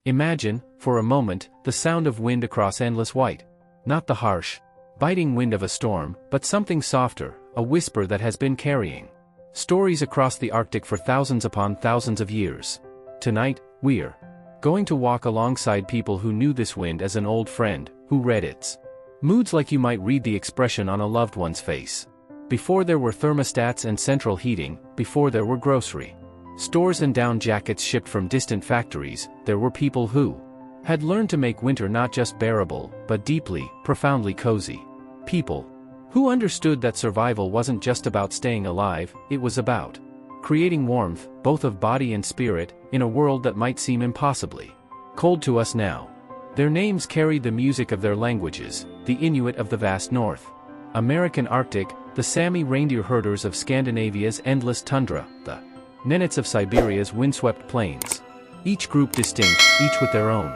Imagine, for a moment, the sound of wind across endless white. Not the harsh, biting wind of a storm, but something softer, a whisper that has been carrying stories across the Arctic for thousands upon thousands of years. Tonight, we're going to walk alongside people who knew this wind as an old friend, who read its moods like you might read the expression on a loved one's face. Before there were thermostats and central heating, before there were grocery stores and down jackets shipped from distant factories, there were people who had learned to make winter not just bearable, but deeply, profoundly cozy. People who understood that survival wasn't just about staying alive, it was about creating warmth, both of body and spirit, in a world that might seem impossibly cold to us now. Their names carried the music of their languages: the Inuit of the vast north, American Arctic, the Sami reindeer herders of Scandinavia's endless tundra, the Nenets of Siberia's windswept plains. Each group distinct, each with their own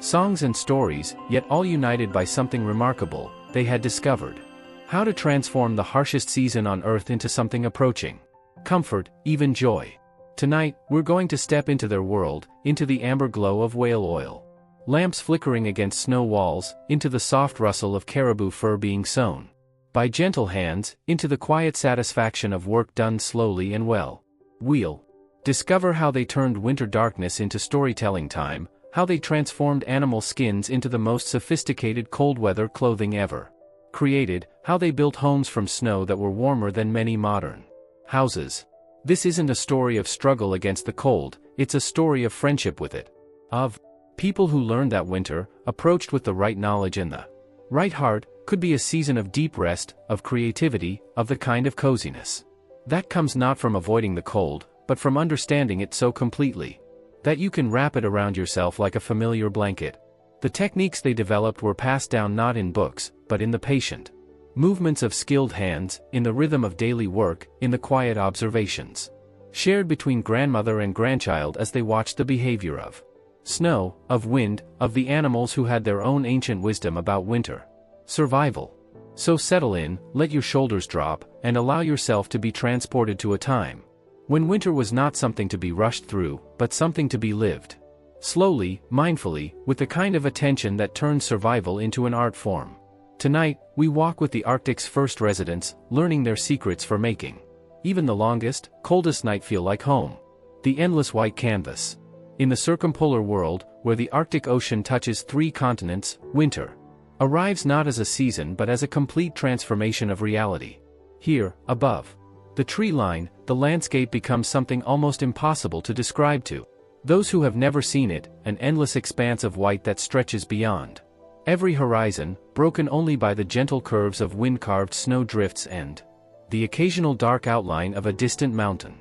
songs and stories, yet all united by something remarkable: they had discovered how to transform the harshest season on Earth into something approaching comfort, even joy. Tonight, we're going to step into their world, into the amber glow of whale oil lamps flickering against snow walls, into the soft rustle of caribou fur being sewn by gentle hands, into the quiet satisfaction of work done slowly and well. We'll discover how they turned winter darkness into storytelling time, how they transformed animal skins into the most sophisticated cold weather clothing ever created, how they built homes from snow that were warmer than many modern houses. This isn't a story of struggle against the cold, it's a story of friendship with it. Of people who learned that winter, approached with the right knowledge and the right heart, could be a season of deep rest, of creativity, of the kind of coziness that comes not from avoiding the cold, but from understanding it so completely that you can wrap it around yourself like a familiar blanket. The techniques they developed were passed down not in books, but in the patient movements of skilled hands, in the rhythm of daily work, in the quiet observations shared between grandmother and grandchild as they watched the behavior of snow, of wind, of the animals who had their own ancient wisdom about winter survival. So settle in, let your shoulders drop, and allow yourself to be transported to a time when winter was not something to be rushed through, but something to be lived slowly, mindfully, with the kind of attention that turns survival into an art form. Tonight, we walk with the Arctic's first residents, learning their secrets for making even the longest, coldest night feel like home. The endless white canvas. In the circumpolar world, where the Arctic Ocean touches 3 continents, winter arrives not as a season but as a complete transformation of reality. Here, above the tree line, the landscape becomes something almost impossible to describe to those who have never seen it, an endless expanse of white that stretches beyond every horizon, broken only by the gentle curves of wind-carved snow drifts and the occasional dark outline of a distant mountain.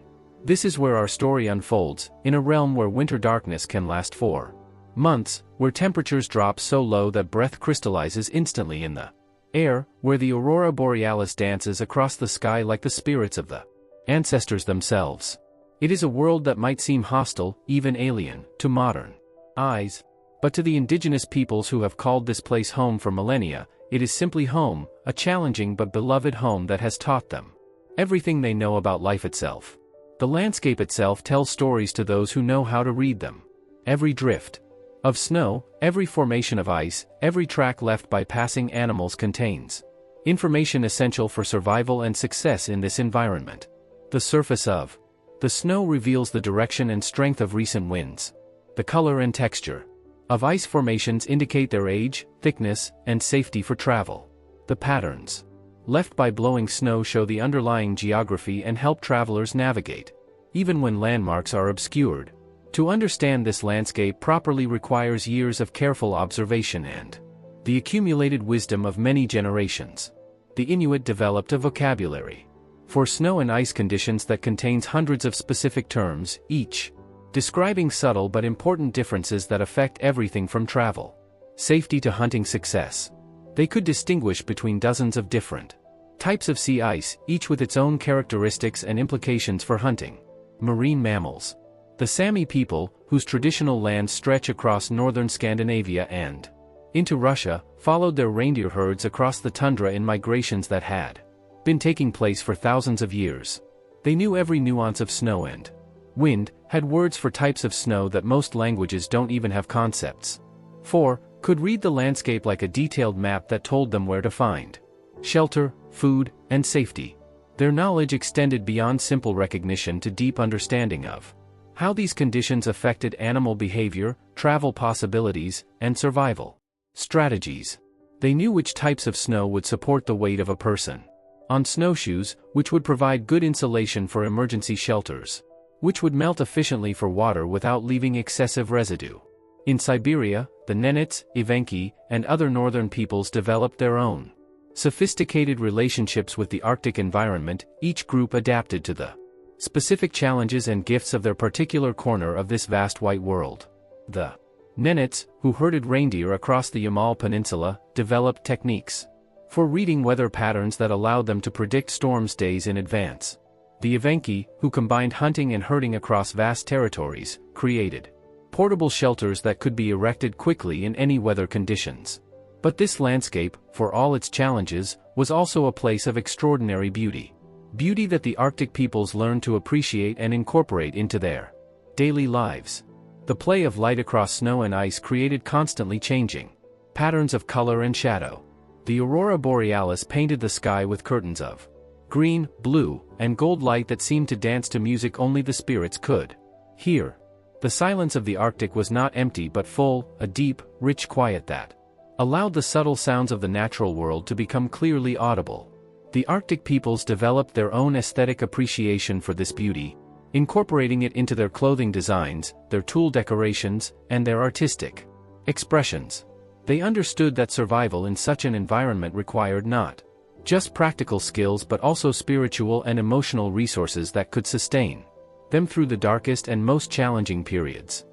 This is where our story unfolds, in a realm where winter darkness can last for months, where temperatures drop so low that breath crystallizes instantly in the air, where the aurora borealis dances across the sky like the spirits of the ancestors themselves. It is a world that might seem hostile, even alien, to modern eyes. But to the indigenous peoples who have called this place home for millennia, it is simply home, a challenging but beloved home that has taught them everything they know about life itself. The landscape itself tells stories to those who know how to read them. Every drift of snow, every formation of ice, every track left by passing animals contains information essential for survival and success in this environment. The surface of the snow reveals the direction and strength of recent winds. The color and texture of ice formations indicate their age, thickness, and safety for travel. The patterns left by blowing snow show the underlying geography and help travelers navigate, even when landmarks are obscured. To understand this landscape properly requires years of careful observation and the accumulated wisdom of many generations. The Inuit developed a vocabulary for snow and ice conditions that contains hundreds of specific terms, each describing subtle but important differences that affect everything from travel safety to hunting success. They could distinguish between dozens of different types of sea ice, each with its own characteristics and implications for hunting. Marine mammals. The Sami people, whose traditional lands stretch across northern Scandinavia and into Russia, followed their reindeer herds across the tundra in migrations that had been taking place for thousands of years. They knew every nuance of snow and wind, Had words for types of snow that most languages don't even have concepts. 4. Could read the landscape like a detailed map that told them where to find shelter, food, and safety. Their knowledge extended beyond simple recognition to deep understanding of how these conditions affected animal behavior, travel possibilities, and survival strategies. They knew which types of snow would support the weight of a person on snowshoes, which would provide good insulation for emergency shelters, which would melt efficiently for water without leaving excessive residue. In Siberia, the Nenets, Evenki, and other northern peoples developed their own sophisticated relationships with the Arctic environment, each group adapted to the specific challenges and gifts of their particular corner of this vast white world. The Nenets, who herded reindeer across the Yamal Peninsula, developed techniques for reading weather patterns that allowed them to predict storms days in advance. The Evenki, who combined hunting and herding across vast territories, created portable shelters that could be erected quickly in any weather conditions. But this landscape, for all its challenges, was also a place of extraordinary beauty. Beauty that the Arctic peoples learned to appreciate and incorporate into their daily lives. The play of light across snow and ice created constantly changing patterns of color and shadow. The aurora borealis painted the sky with curtains of green, blue, and gold light that seemed to dance to music only the spirits could hear. The silence of the Arctic was not empty but full, a deep, rich quiet that allowed the subtle sounds of the natural world to become clearly audible. The Arctic peoples developed their own aesthetic appreciation for this beauty, incorporating it into their clothing designs, their tool decorations, and their artistic expressions. They understood that survival in such an environment required not just practical skills but also spiritual and emotional resources that could sustain them through the darkest and most challenging periods.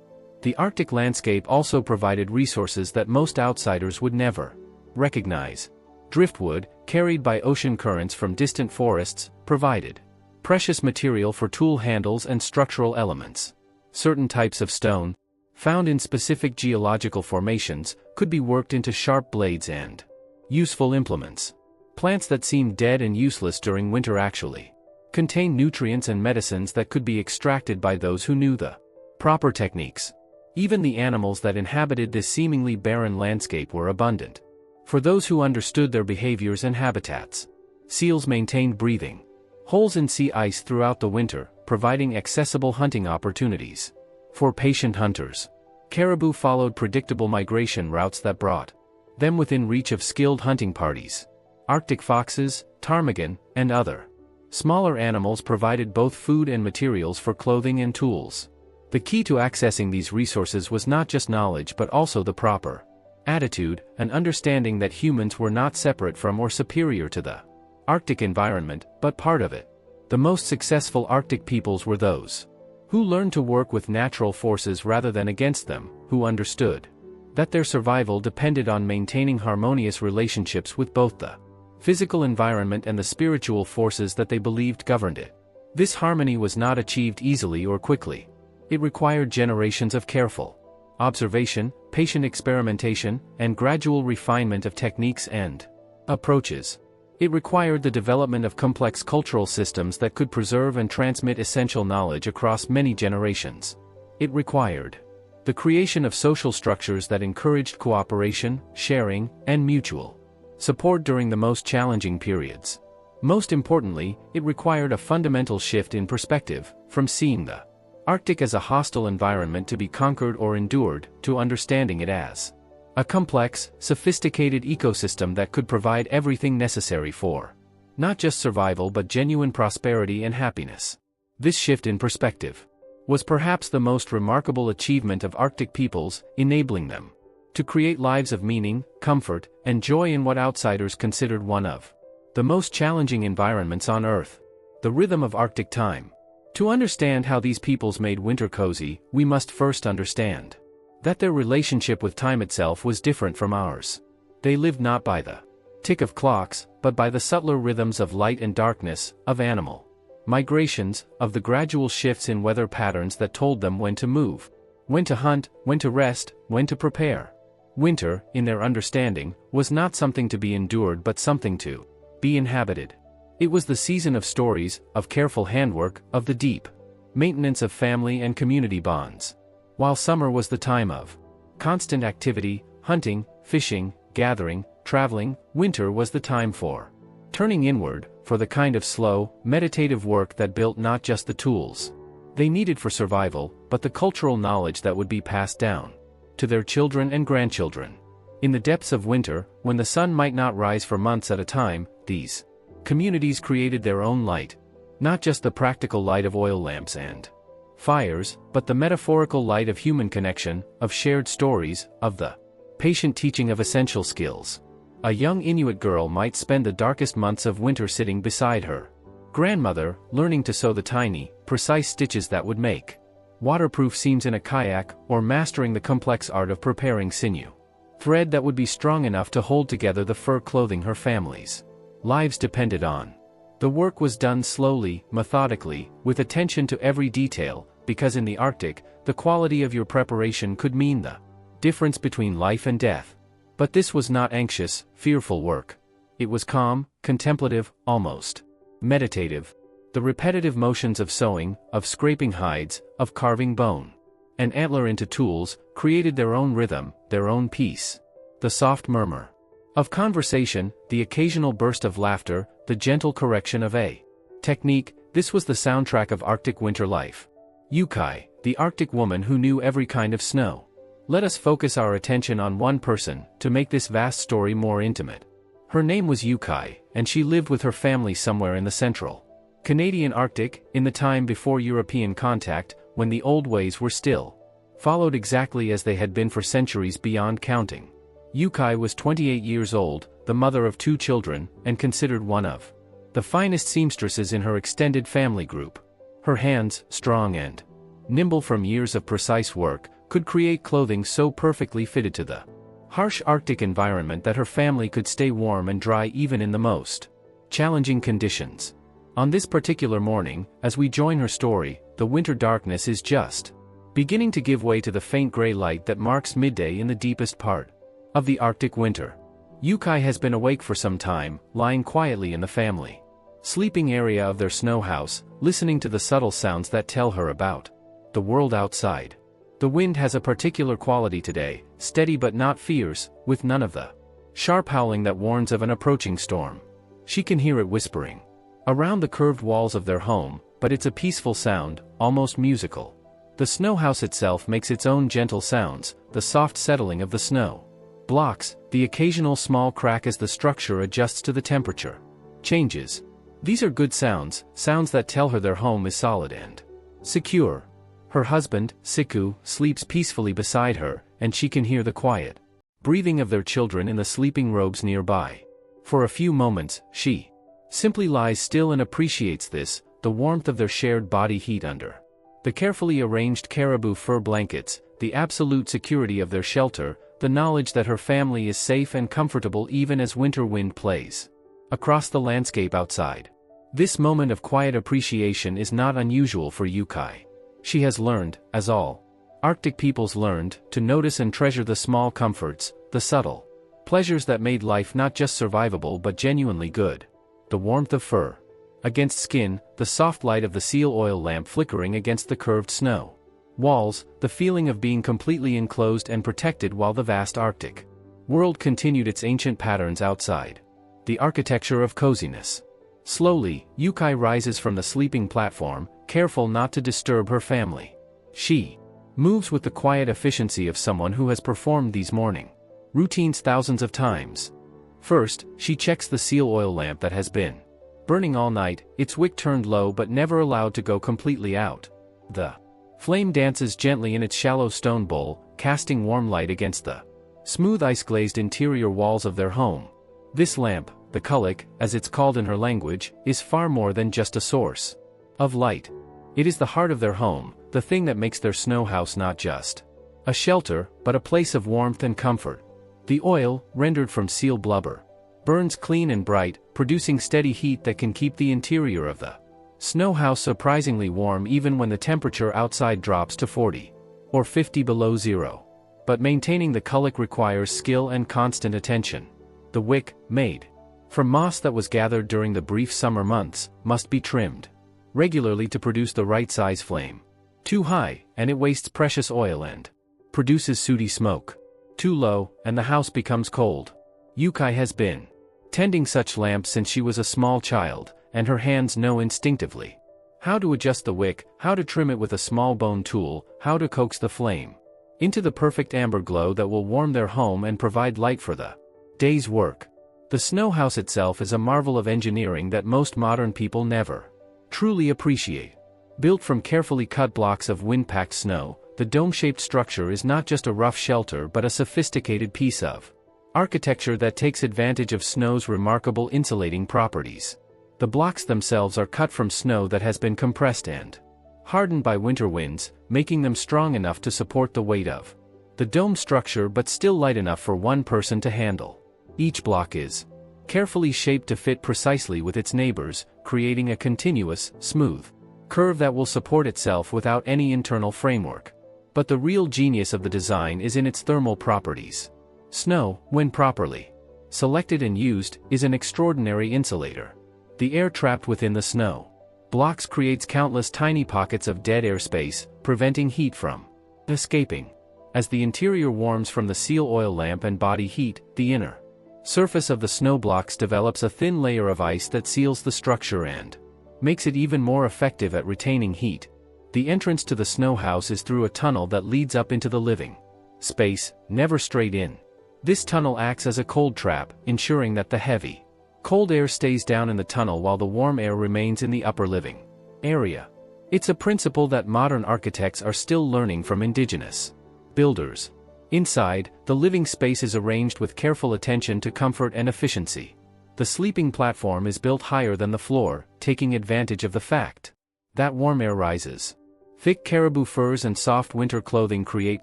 The Arctic landscape also provided resources that most outsiders would never recognize. Driftwood, carried by ocean currents from distant forests, provided precious material for tool handles and structural elements. Certain types of stone, found in specific geological formations, could be worked into sharp blades and useful implements. Plants that seemed dead and useless during winter actually contained nutrients and medicines that could be extracted by those who knew the proper techniques. Even the animals that inhabited this seemingly barren landscape were abundant. For those who understood their behaviors and habitats. Seals maintained breathing holes in sea ice throughout the winter, providing accessible hunting opportunities for patient hunters. Caribou followed predictable migration routes that brought them within reach of skilled hunting parties. Arctic foxes, ptarmigan, and other smaller animals provided both food and materials for clothing and tools. The key to accessing these resources was not just knowledge but also the proper attitude, an understanding that humans were not separate from or superior to the Arctic environment, but part of it. The most successful Arctic peoples were those who learned to work with natural forces rather than against them, who understood that their survival depended on maintaining harmonious relationships with both the physical environment and the spiritual forces that they believed governed it. This harmony was not achieved easily or quickly. It required generations of careful observation, patient experimentation, and gradual refinement of techniques and approaches. It required the development of complex cultural systems that could preserve and transmit essential knowledge across many generations. It required the creation of social structures that encouraged cooperation, sharing, and mutual support during the most challenging periods. Most importantly, it required a fundamental shift in perspective, from seeing the Arctic as a hostile environment to be conquered or endured, to understanding it as a complex, sophisticated ecosystem that could provide everything necessary for not just survival but genuine prosperity and happiness. This shift in perspective was perhaps the most remarkable achievement of Arctic peoples, enabling them to create lives of meaning, comfort, and joy in what outsiders considered one of the most challenging environments on Earth. The rhythm of Arctic time. To understand how these peoples made winter cozy, we must first understand that their relationship with time itself was different from ours. They lived not by the tick of clocks, but by the subtler rhythms of light and darkness, of animal migrations, of the gradual shifts in weather patterns that told them when to move, when to hunt, when to rest, when to prepare. Winter, in their understanding, was not something to be endured but something to be inhabited. It was the season of stories, of careful handwork, of the deep maintenance of family and community bonds. While summer was the time of constant activity, hunting, fishing, gathering, traveling, winter was the time for turning inward, for the kind of slow, meditative work that built not just the tools they needed for survival, but the cultural knowledge that would be passed down to their children and grandchildren. In the depths of winter, when the sun might not rise for months at a time, these communities created their own light. Not just the practical light of oil lamps and fires, but the metaphorical light of human connection, of shared stories, of the patient teaching of essential skills. A young Inuit girl might spend the darkest months of winter sitting beside her grandmother, learning to sew the tiny, precise stitches that would make waterproof seams in a kayak, or mastering the complex art of preparing sinew thread that would be strong enough to hold together the fur clothing her family's lives depended on. The work was done slowly, methodically, with attention to every detail, because in the Arctic, the quality of your preparation could mean the difference between life and death. But this was not anxious, fearful work. It was calm, contemplative, almost meditative. The repetitive motions of sewing, of scraping hides, of carving bone and antler into tools, created their own rhythm, their own peace. The soft murmur of conversation, the occasional burst of laughter, the gentle correction of a technique, this was the soundtrack of Arctic winter life. Yukai, the Arctic woman who knew every kind of snow. Let us focus our attention on one person, to make this vast story more intimate. Her name was Yukai, and she lived with her family somewhere in the central Canadian Arctic, in the time before European contact, when the old ways were still followed exactly as they had been for centuries beyond counting. Yukai was 28 years old, the mother of 2 children, and considered one of the finest seamstresses in her extended family group. Her hands, strong and nimble from years of precise work, could create clothing so perfectly fitted to the harsh Arctic environment that her family could stay warm and dry even in the most challenging conditions. On this particular morning, as we join her story, the winter darkness is just beginning to give way to the faint gray light that marks midday in the deepest part of the Arctic winter. Yukai has been awake for some time, lying quietly in the family sleeping area of their snow house, listening to the subtle sounds that tell her about the world outside. The wind has a particular quality today, steady but not fierce, with none of the sharp howling that warns of an approaching storm. She can hear it whispering around the curved walls of their home, but it's a peaceful sound, almost musical. The snow house itself makes its own gentle sounds, the soft settling of the snow blocks, the occasional small crack as the structure adjusts to the temperature changes. These are good sounds, sounds that tell her their home is solid and secure. Her husband, Siku, sleeps peacefully beside her, and she can hear the quiet breathing of their children in the sleeping robes nearby. For a few moments, she simply lies still and appreciates this, the warmth of their shared body heat under the carefully arranged caribou fur blankets, the absolute security of their shelter, the knowledge that her family is safe and comfortable even as winter wind plays across the landscape outside. This moment of quiet appreciation is not unusual for Yukai. She has learned, as all Arctic peoples learned, to notice and treasure the small comforts, the subtle pleasures that made life not just survivable but genuinely good. The warmth of fur against skin, the soft light of the seal oil lamp flickering against the curved snow walls, the feeling of being completely enclosed and protected while the vast Arctic world continued its ancient patterns outside. The architecture of coziness. Slowly, Yukai rises from the sleeping platform, careful not to disturb her family. She moves with the quiet efficiency of someone who has performed these morning routines thousands of times. First, she checks the seal oil lamp that has been burning all night, its wick turned low but never allowed to go completely out. The flame dances gently in its shallow stone bowl, casting warm light against the smooth ice-glazed interior walls of their home. This lamp, the kullik, as it's called in her language, is far more than just a source of light. It is the heart of their home, the thing that makes their snow house not just a shelter, but a place of warmth and comfort. The oil, rendered from seal blubber, burns clean and bright, producing steady heat that can keep the interior of the snow house surprisingly warm even when the temperature outside drops to 40 or 50 below zero. But maintaining the kullik requires skill and constant attention. The wick, made from moss that was gathered during the brief summer months, must be trimmed regularly to produce the right size flame. Too high, and it wastes precious oil and produces sooty smoke. Too low, and the house becomes cold. Yukai has been tending such lamps since she was a small child, and her hands know instinctively how to adjust the wick, how to trim it with a small bone tool, how to coax the flame into the perfect amber glow that will warm their home and provide light for the day's work. The snow house itself is a marvel of engineering that most modern people never truly appreciate. Built from carefully cut blocks of wind-packed snow, the dome-shaped structure is not just a rough shelter but a sophisticated piece of architecture that takes advantage of snow's remarkable insulating properties. The blocks themselves are cut from snow that has been compressed and hardened by winter winds, making them strong enough to support the weight of the dome structure but still light enough for one person to handle. Each block is carefully shaped to fit precisely with its neighbors, creating a continuous, smooth curve that will support itself without any internal framework. But the real genius of the design is in its thermal properties. Snow, when properly selected and used, is an extraordinary insulator. The air trapped within the snow blocks creates countless tiny pockets of dead air space, preventing heat from escaping. As the interior warms from the seal oil lamp and body heat, the inner surface of the snow blocks develops a thin layer of ice that seals the structure and makes it even more effective at retaining heat. The entrance to the snow house is through a tunnel that leads up into the living space, never straight in. This tunnel acts as a cold trap, ensuring that the heavy cold air stays down in the tunnel while the warm air remains in the upper living area. It's a principle that modern architects are still learning from indigenous builders. Inside, the living space is arranged with careful attention to comfort and efficiency. The sleeping platform is built higher than the floor, taking advantage of the fact that warm air rises. Thick caribou furs and soft winter clothing create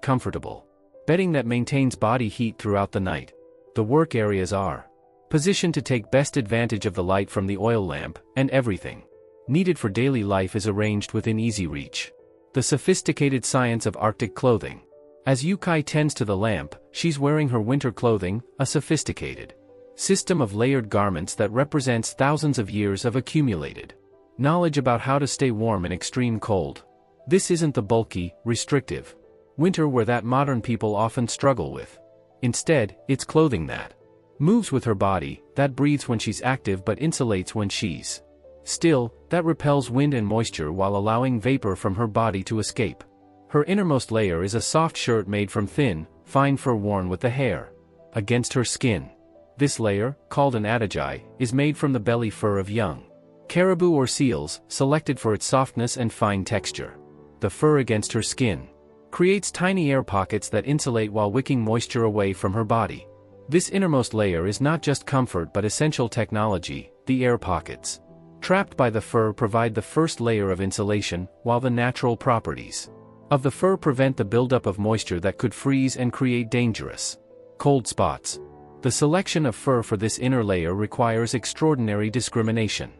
comfortable bedding that maintains body heat throughout the night. The work areas are positioned to take best advantage of the light from the oil lamp, and everything needed for daily life is arranged within easy reach. The sophisticated science of Arctic clothing. As Yukai tends to the lamp, she's wearing her winter clothing, a sophisticated system of layered garments that represents thousands of years of accumulated knowledge about how to stay warm in extreme cold. This isn't the bulky, restrictive winter wear that modern people often struggle with. Instead, it's clothing that moves with her body, that breathes when she's active but insulates when she's still, that repels wind and moisture while allowing vapor from her body to escape. Her innermost layer is a soft shirt made from thin, fine fur worn with the hair against her skin. This layer, called an adagi, is made from the belly fur of young caribou or seals, selected for its softness and fine texture. The fur against her skin creates tiny air pockets that insulate while wicking moisture away from her body. This innermost layer is not just comfort but essential technology. The air pockets trapped by the fur provide the first layer of insulation, while the natural properties of the fur prevent the buildup of moisture that could freeze and create dangerous cold spots. The selection of fur for this inner layer requires extraordinary discrimination.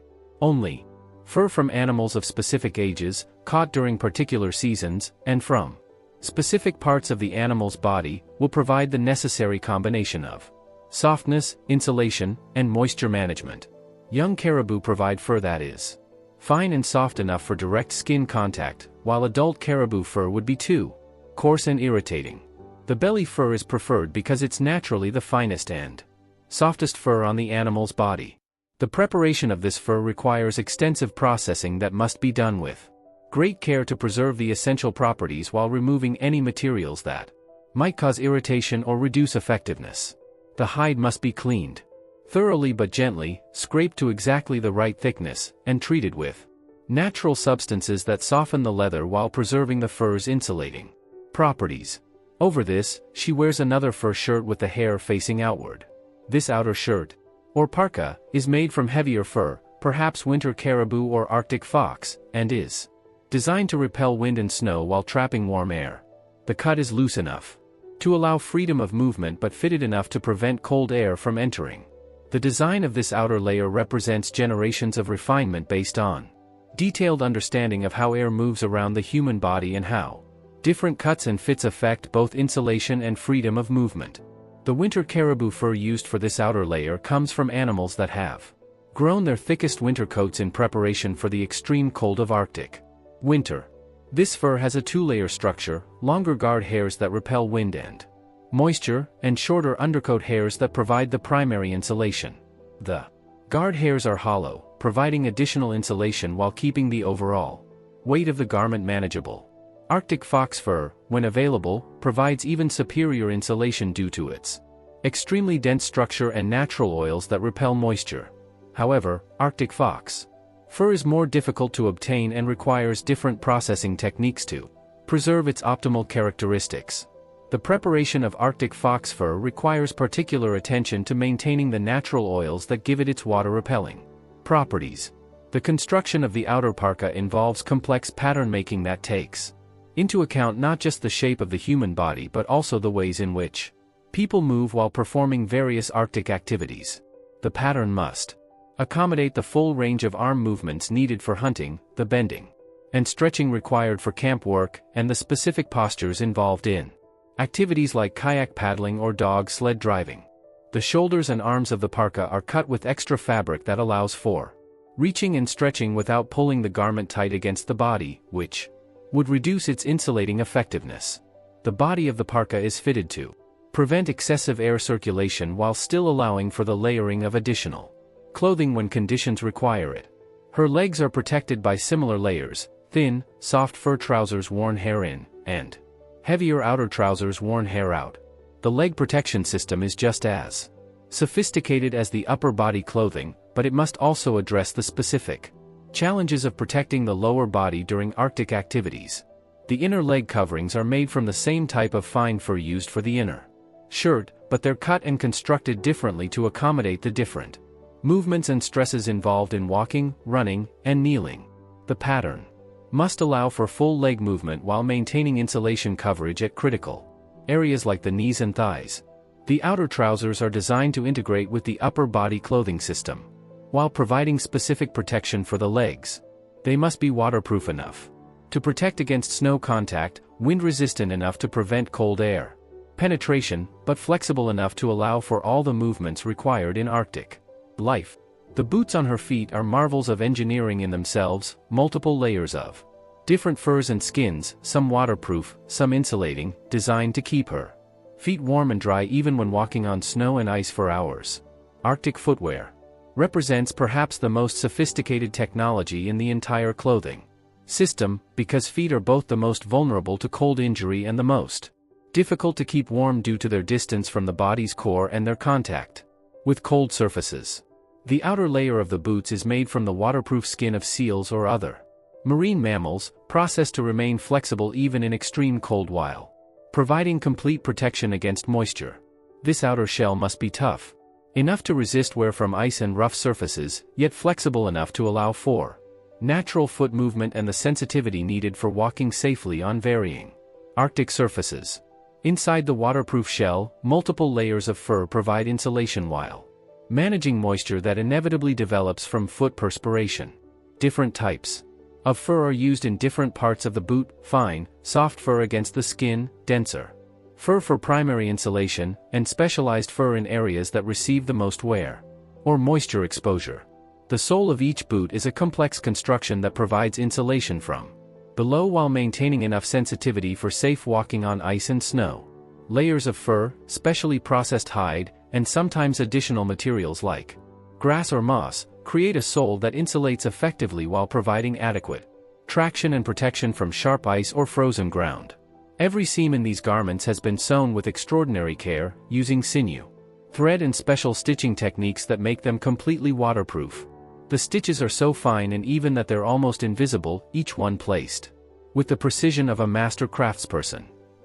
Only fur from animals of specific ages, caught during particular seasons, and from specific parts of the animal's body, will provide the necessary combination of softness, insulation, and moisture management. Young caribou provide fur that is fine and soft enough for direct skin contact, while adult caribou fur would be too coarse and irritating. The belly fur is preferred because it's naturally the finest and softest fur on the animal's body. The preparation of this fur requires extensive processing that must be done with great care to preserve the essential properties while removing any materials that might cause irritation or reduce effectiveness. The hide must be cleaned thoroughly but gently, scraped to exactly the right thickness, and treated with natural substances that soften the leather while preserving the fur's insulating properties. Over this, she wears another fur shirt with the hair facing outward. This outer shirt, or parka, is made from heavier fur, perhaps winter caribou or Arctic fox, and is designed to repel wind and snow while trapping warm air. The cut is loose enough to allow freedom of movement but fitted enough to prevent cold air from entering. The design of this outer layer represents generations of refinement based on detailed understanding of how air moves around the human body and how different cuts and fits affect both insulation and freedom of movement. The winter caribou fur used for this outer layer comes from animals that have grown their thickest winter coats in preparation for the extreme cold of Arctic winter. This fur has a two-layer structure, longer guard hairs that repel wind and moisture, and shorter undercoat hairs that provide the primary insulation. The guard hairs are hollow, providing additional insulation while keeping the overall weight of the garment manageable. Arctic fox fur, when available, provides even superior insulation due to its extremely dense structure and natural oils that repel moisture. However, Arctic fox fur is more difficult to obtain and requires different processing techniques to preserve its optimal characteristics. The preparation of Arctic fox fur requires particular attention to maintaining the natural oils that give it its water-repelling properties. The construction of the outer parka involves complex pattern making that takes into account not just the shape of the human body but also the ways in which people move while performing various Arctic activities. The pattern must accommodate the full range of arm movements needed for hunting, the bending and stretching required for camp work, and the specific postures involved in activities like kayak paddling or dog sled driving. The shoulders and arms of the parka are cut with extra fabric that allows for reaching and stretching without pulling the garment tight against the body, which would reduce its insulating effectiveness. The body of the parka is fitted to prevent excessive air circulation while still allowing for the layering of additional clothing when conditions require it. Her legs are protected by similar layers: thin, soft fur trousers worn hair in, and heavier outer trousers worn hair out. The leg protection system is just as sophisticated as the upper body clothing, but it must also address the specific challenges of protecting the lower body during Arctic activities. The inner leg coverings are made from the same type of fine fur used for the inner shirt, but they're cut and constructed differently to accommodate the different movements and stresses involved in walking, running, and kneeling. The pattern must allow for full leg movement while maintaining insulation coverage at critical areas like the knees and thighs. The outer trousers are designed to integrate with the upper body clothing system, while providing specific protection for the legs. They must be waterproof enough to protect against snow contact, wind-resistant enough to prevent cold air penetration, but flexible enough to allow for all the movements required in Arctic life. The boots on her feet are marvels of engineering in themselves, multiple layers of different furs and skins, some waterproof, some insulating, designed to keep her feet warm and dry even when walking on snow and ice for hours. Arctic footwear represents perhaps the most sophisticated technology in the entire clothing system, because feet are both the most vulnerable to cold injury and the most difficult to keep warm due to their distance from the body's core and their contact with cold surfaces. The outer layer of the boots is made from the waterproof skin of seals or other marine mammals, processed to remain flexible even in extreme cold while providing complete protection against moisture. This outer shell must be tough enough to resist wear from ice and rough surfaces, yet flexible enough to allow for natural foot movement and the sensitivity needed for walking safely on varying Arctic surfaces. Inside the waterproof shell, multiple layers of fur provide insulation while managing moisture that inevitably develops from foot perspiration. Different types of fur are used in different parts of the boot: fine, soft fur against the skin, denser fur for primary insulation, and specialized fur in areas that receive the most wear or moisture exposure. The sole of each boot is a complex construction that provides insulation from below while maintaining enough sensitivity for safe walking on ice and snow. Layers of fur, specially processed hide, and sometimes additional materials like grass or moss, create a sole that insulates effectively while providing adequate traction and protection from sharp ice or frozen ground. Every seam in these garments has been sewn with extraordinary care, using sinew, thread and special stitching techniques that make them completely waterproof. The stitches are so fine and even that they're almost invisible, each one placed with the precision of a master craftsperson.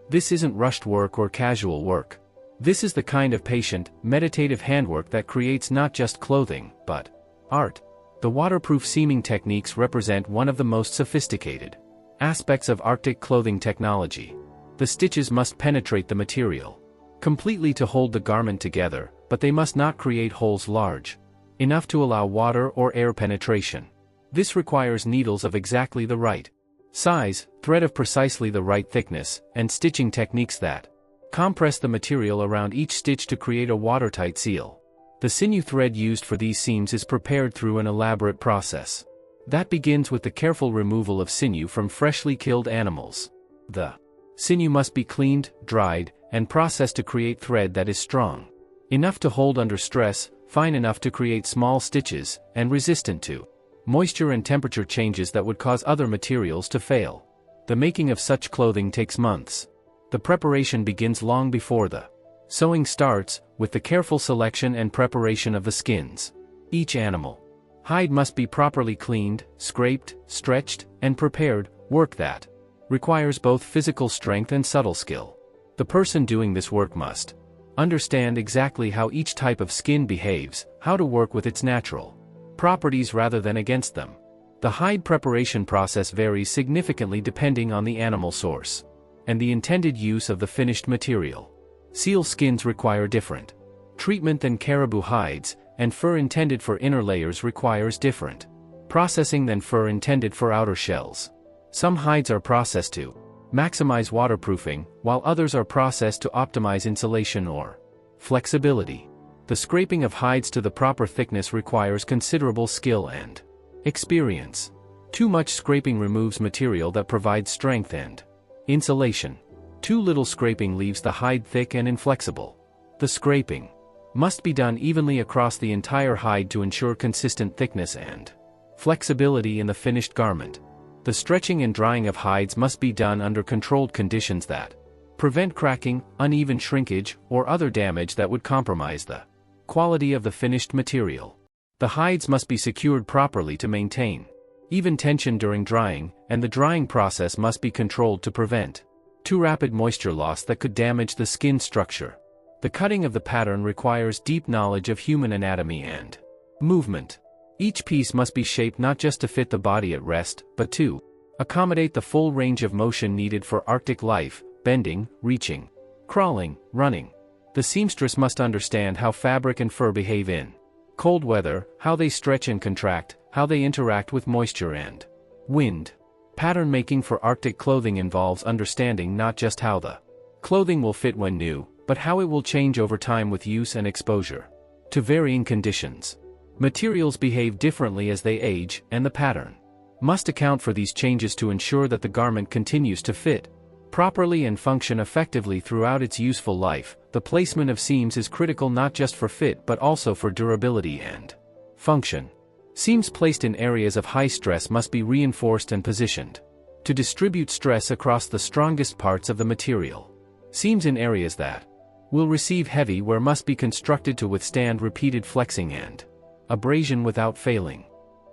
This isn't rushed work or casual work. This is the kind of patient, meditative handwork that creates not just clothing, but art. The waterproof seaming techniques represent one of the most sophisticated aspects of Arctic clothing technology. The stitches must penetrate the material completely to hold the garment together, but they must not create holes large enough to allow water or air penetration. This requires needles of exactly the right size, thread of precisely the right thickness, and stitching techniques that compress the material around each stitch to create a watertight seal. The sinew thread used for these seams is prepared through an elaborate process. That begins with the careful removal of sinew from freshly killed animals. The sinew must be cleaned, dried, and processed to create thread that is strong enough to hold under stress, fine enough to create small stitches, and resistant to moisture and temperature changes that would cause other materials to fail. The making of such clothing takes months. The preparation begins long before the sewing starts, with the careful selection and preparation of the skins. Each animal hide must be properly cleaned, scraped, stretched, and prepared, work that requires both physical strength and subtle skill. The person doing this work must understand exactly how each type of skin behaves, how to work with its natural properties rather than against them. The hide preparation process varies significantly depending on the animal source and the intended use of the finished material. Seal skins require different treatment than caribou hides, and fur intended for inner layers requires different processing than fur intended for outer shells. Some hides are processed to maximize waterproofing, while others are processed to optimize insulation or flexibility. The scraping of hides to the proper thickness requires considerable skill and experience. Too much scraping removes material that provides strength and insulation. Too little scraping leaves the hide thick and inflexible. The scraping must be done evenly across the entire hide to ensure consistent thickness and flexibility in the finished garment. The stretching and drying of hides must be done under controlled conditions that prevent cracking, uneven shrinkage, or other damage that would compromise the quality of the finished material. The hides must be secured properly to maintain even tension during drying, and the drying process must be controlled to prevent too rapid moisture loss that could damage the skin structure. The cutting of the pattern requires deep knowledge of human anatomy and movement. Each piece must be shaped not just to fit the body at rest, but to accommodate the full range of motion needed for Arctic life: bending, reaching, crawling, running. The seamstress must understand how fabric and fur behave in cold weather, how they stretch and contract, how they interact with moisture and wind. Pattern making for Arctic clothing involves understanding not just how the clothing will fit when new, but how it will change over time with use and exposure to varying conditions. Materials behave differently as they age, and the pattern must account for these changes to ensure that the garment continues to fit properly and function effectively throughout its useful life. The placement of seams is critical not just for fit but also for durability and function. Seams placed in areas of high stress must be reinforced and positioned to distribute stress across the strongest parts of the material. Seams in areas that will receive heavy wear must be constructed to withstand repeated flexing and abrasion without failing.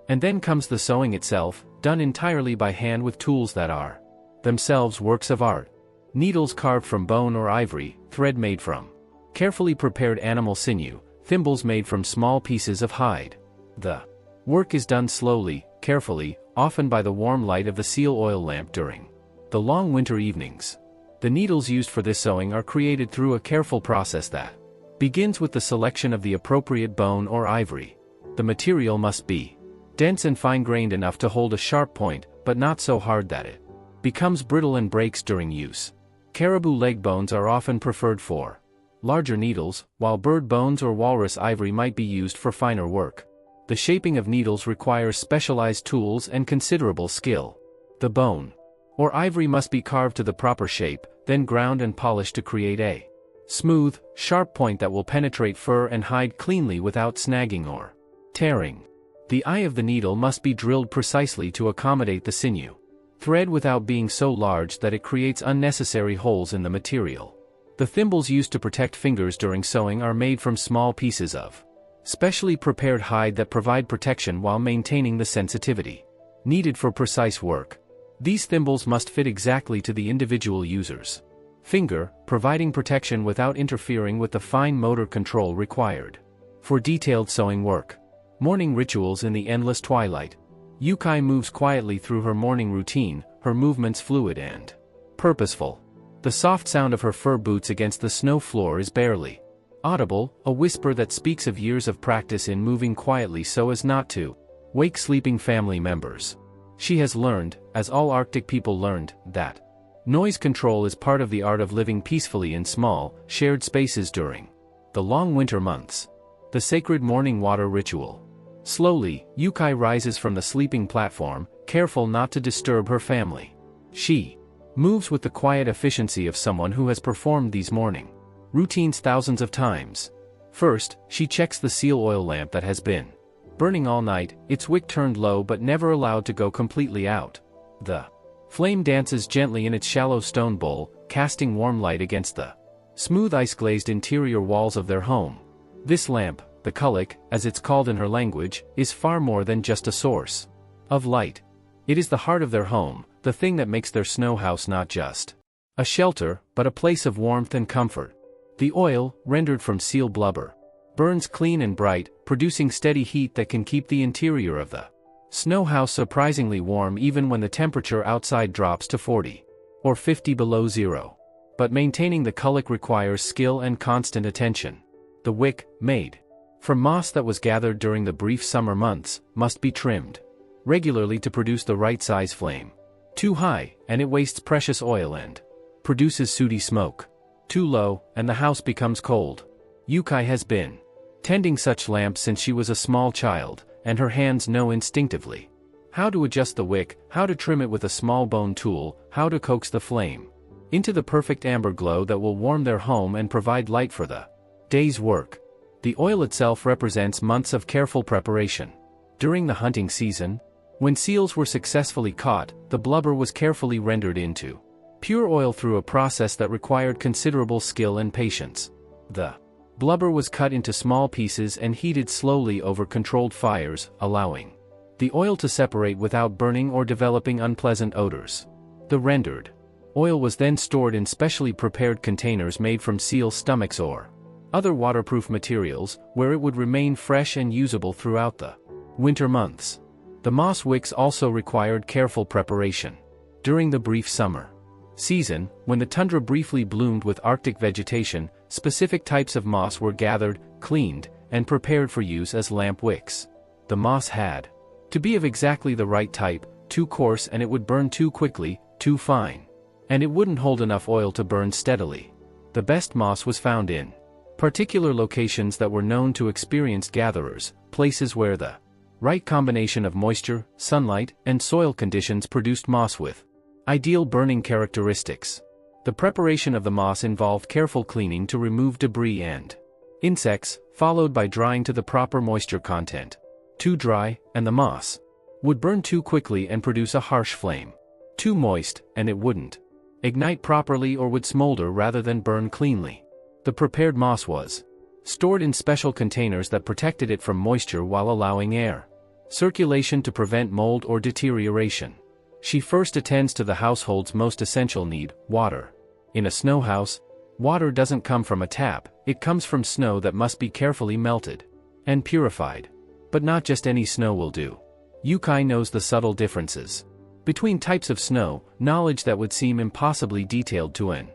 And then comes the sewing itself, done entirely by hand with tools that are themselves works of art. Needles carved from bone or ivory, thread made from carefully prepared animal sinew, thimbles made from small pieces of hide. The work is done slowly, carefully, often by the warm light of the seal oil lamp during the long winter evenings. The needles used for this sewing are created through a careful process that begins with the selection of the appropriate bone or ivory. The material must be dense and fine-grained enough to hold a sharp point, but not so hard that it becomes brittle and breaks during use. Caribou leg bones are often preferred for larger needles, while bird bones or walrus ivory might be used for finer work. The shaping of needles requires specialized tools and considerable skill. The bone or ivory must be carved to the proper shape, then ground and polished to create a smooth, sharp point that will penetrate fur and hide cleanly without snagging or tearing. The eye of the needle must be drilled precisely to accommodate the sinew thread without being so large that it creates unnecessary holes in the material. The thimbles used to protect fingers during sewing are made from small pieces of specially prepared hide that provide protection while maintaining the sensitivity needed for precise work. These thimbles must fit exactly to the individual user's finger, providing protection without interfering with the fine motor control required for detailed sewing work. Morning rituals in the endless twilight. Yukai moves quietly through her morning routine, her movements fluid and purposeful. The soft sound of her fur boots against the snow floor is barely audible, a whisper that speaks of years of practice in moving quietly so as not to wake sleeping family members. She has learned, as all Arctic people learned, that noise control is part of the art of living peacefully in small, shared spaces during the long winter months. the sacred morning water ritual. Slowly, Yukai rises from the sleeping platform, careful not to disturb her family. She moves with the quiet efficiency of someone who has performed these morning routines thousands of times. First, she checks the seal oil lamp that has been burning all night, its wick turned low but never allowed to go completely out. The flame dances gently in its shallow stone bowl, casting warm light against the smooth ice-glazed interior walls of their home. This lamp, the kulik, as it's called in her language, is far more than just a source of light. It is the heart of their home, the thing that makes their snow house not just a shelter, but a place of warmth and comfort. The oil, rendered from seal blubber, burns clean and bright, producing steady heat that can keep the interior of the snow house surprisingly warm even when the temperature outside drops to 40 or 50 below zero. But maintaining the kulik requires skill and constant attention. The wick, made from moss that was gathered during the brief summer months, must be trimmed regularly to produce the right size flame. Too high, and it wastes precious oil and produces sooty smoke. Too low, and the house becomes cold. Yukai has been tending such lamps since she was a small child, and her hands know instinctively how to adjust the wick, how to trim it with a small bone tool, how to coax the flame into the perfect amber glow that will warm their home and provide light for the day's work. The oil itself represents months of careful preparation. During the hunting season, when seals were successfully caught, the blubber was carefully rendered into pure oil through a process that required considerable skill and patience. The blubber was cut into small pieces and heated slowly over controlled fires, allowing the oil to separate without burning or developing unpleasant odors. The rendered oil was then stored in specially prepared containers made from seal stomachs or other waterproof materials, where it would remain fresh and usable throughout the winter months. The moss wicks also required careful preparation. During the brief summer season, when the tundra briefly bloomed with Arctic vegetation, specific types of moss were gathered, cleaned, and prepared for use as lamp wicks. The moss had to be of exactly the right type, too coarse and it would burn too quickly, too fine, and it wouldn't hold enough oil to burn steadily. The best moss was found in particular locations that were known to experienced gatherers, places where the right combination of moisture, sunlight, and soil conditions produced moss with ideal burning characteristics. The preparation of the moss involved careful cleaning to remove debris and insects, followed by drying to the proper moisture content. Too dry, and the moss would burn too quickly and produce a harsh flame. Too moist, and it wouldn't ignite properly or would smolder rather than burn cleanly. The prepared moss was stored in special containers that protected it from moisture while allowing air circulation to prevent mold or deterioration. She first attends to the household's most essential need, water. In a snow house, water doesn't come from a tap, it comes from snow that must be carefully melted and purified. But not just any snow will do. Yukai knows the subtle differences between types of snow, knowledge that would seem impossibly detailed to an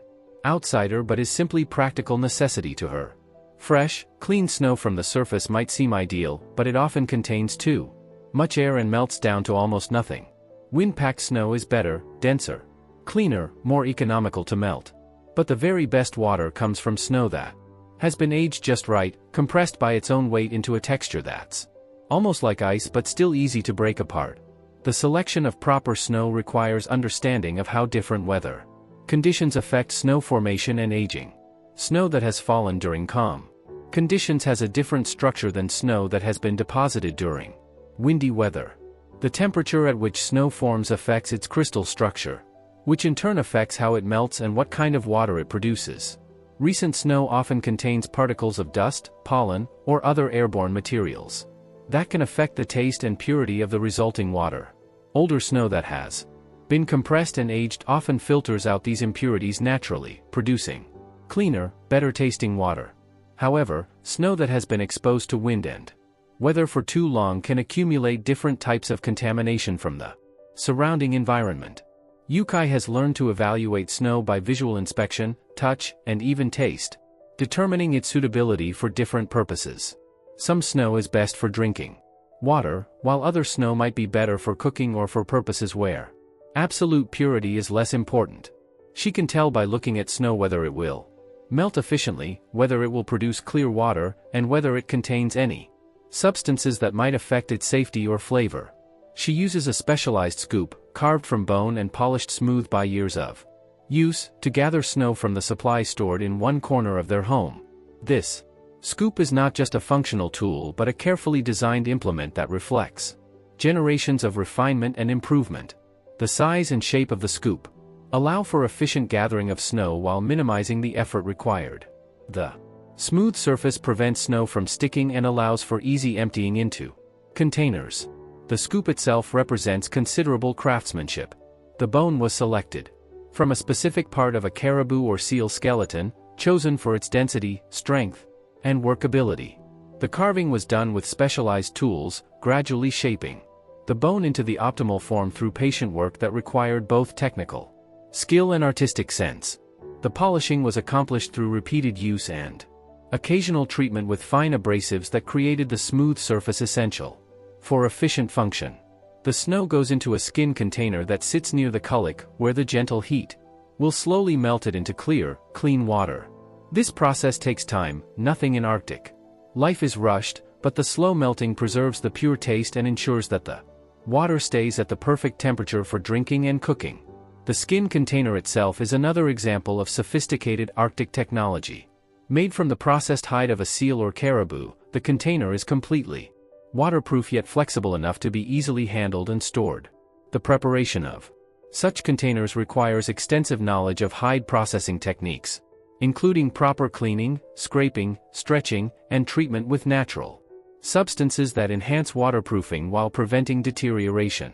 outsider but is simply practical necessity to her. Fresh, clean snow from the surface might seem ideal, but it often contains too much air and melts down to almost nothing. Wind-packed snow is better, denser, cleaner, more economical to melt. But the very best water comes from snow that has been aged just right, compressed by its own weight into a texture that's almost like ice but still easy to break apart. The selection of proper snow requires understanding of how different weather conditions affect snow formation and aging. Snow that has fallen during calm conditions has a different structure than snow that has been deposited during windy weather. The temperature at which snow forms affects its crystal structure, which in turn affects how it melts and what kind of water it produces. Recent snow often contains particles of dust, pollen, or other airborne materials that can affect the taste and purity of the resulting water. Older snow that has been compressed and aged often filters out these impurities naturally, producing cleaner, better-tasting water. However, snow that has been exposed to wind and weather for too long can accumulate different types of contamination from the surrounding environment. Yukai has learned to evaluate snow by visual inspection, touch, and even taste, determining its suitability for different purposes. Some snow is best for drinking water, while other snow might be better for cooking or for purposes where absolute purity is less important. She can tell by looking at snow whether it will Melt efficiently, whether it will produce clear water, and whether it contains any substances that might affect its safety or flavor. She uses a specialized scoop, carved from bone and polished smooth by years of use, to gather snow from the supply stored in one corner of their home. This scoop is not just a functional tool but a carefully designed implement that reflects generations of refinement and improvement. The size and shape of the scoop allow for efficient gathering of snow while minimizing the effort required. The smooth surface prevents snow from sticking and allows for easy emptying into containers. The scoop itself represents considerable craftsmanship. The bone was selected from a specific part of a caribou or seal skeleton, chosen for its density, strength, and workability. The carving was done with specialized tools, gradually shaping the bone into the optimal form through patient work that required both technical skill and artistic sense. The polishing was accomplished through repeated use and occasional treatment with fine abrasives that created the smooth surface essential for efficient function. The snow goes into a skin container that sits near the kulak, where the gentle heat will slowly melt it into clear, clean water. This process takes time. Nothing in Arctic life is rushed, but the slow melting preserves the pure taste and ensures that the water stays at the perfect temperature for drinking and cooking. The skin container itself is another example of sophisticated Arctic technology. Made from the processed hide of a seal or caribou, the container is completely waterproof yet flexible enough to be easily handled and stored. The preparation of such containers requires extensive knowledge of hide processing techniques, including proper cleaning, scraping, stretching, and treatment with natural substances that enhance waterproofing while preventing deterioration.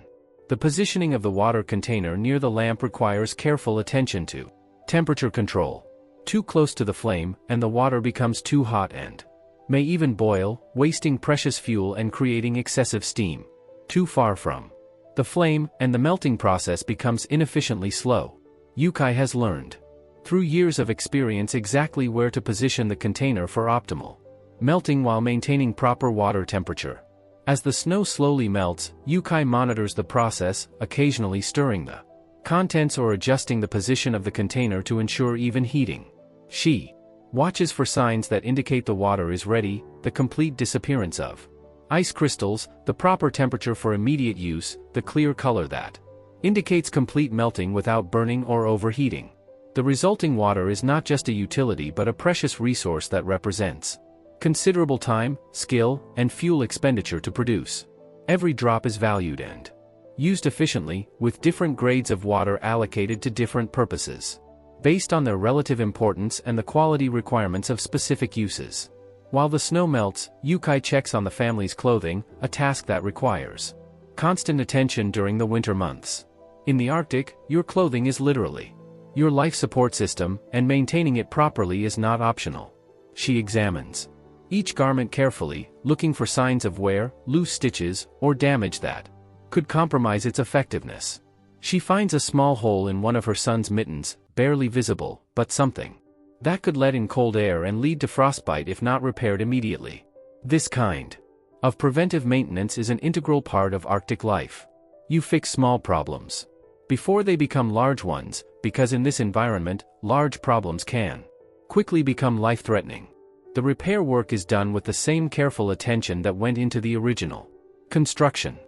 The positioning of the water container near the lamp requires careful attention to temperature control. Too close to the flame, and the water becomes too hot and may even boil, wasting precious fuel and creating excessive steam. Too far from the flame, and the melting process becomes inefficiently slow. Yukai has learned through years of experience exactly where to position the container for optimal melting while maintaining proper water temperature. As the snow slowly melts, Yukai monitors the process, occasionally stirring the contents or adjusting the position of the container to ensure even heating. She watches for signs that indicate the water is ready, the complete disappearance of ice crystals, the proper temperature for immediate use, the clear color that indicates complete melting without burning or overheating. The resulting water is not just a utility but a precious resource that represents considerable time, skill, and fuel expenditure to produce. Every drop is valued and used efficiently, with different grades of water allocated to different purposes, based on their relative importance and the quality requirements of specific uses. While the snow melts, Yukai checks on the family's clothing, a task that requires constant attention during the winter months. In the Arctic, your clothing is literally your life support system, and maintaining it properly is not optional. She examines each garment carefully, looking for signs of wear, loose stitches, or damage that could compromise its effectiveness. She finds a small hole in one of her son's mittens, barely visible, but something that could let in cold air and lead to frostbite if not repaired immediately. This kind of preventive maintenance is an integral part of Arctic life. You fix small problems before they become large ones, because in this environment, large problems can quickly become life-threatening. The repair work is done with the same careful attention that went into the original construction.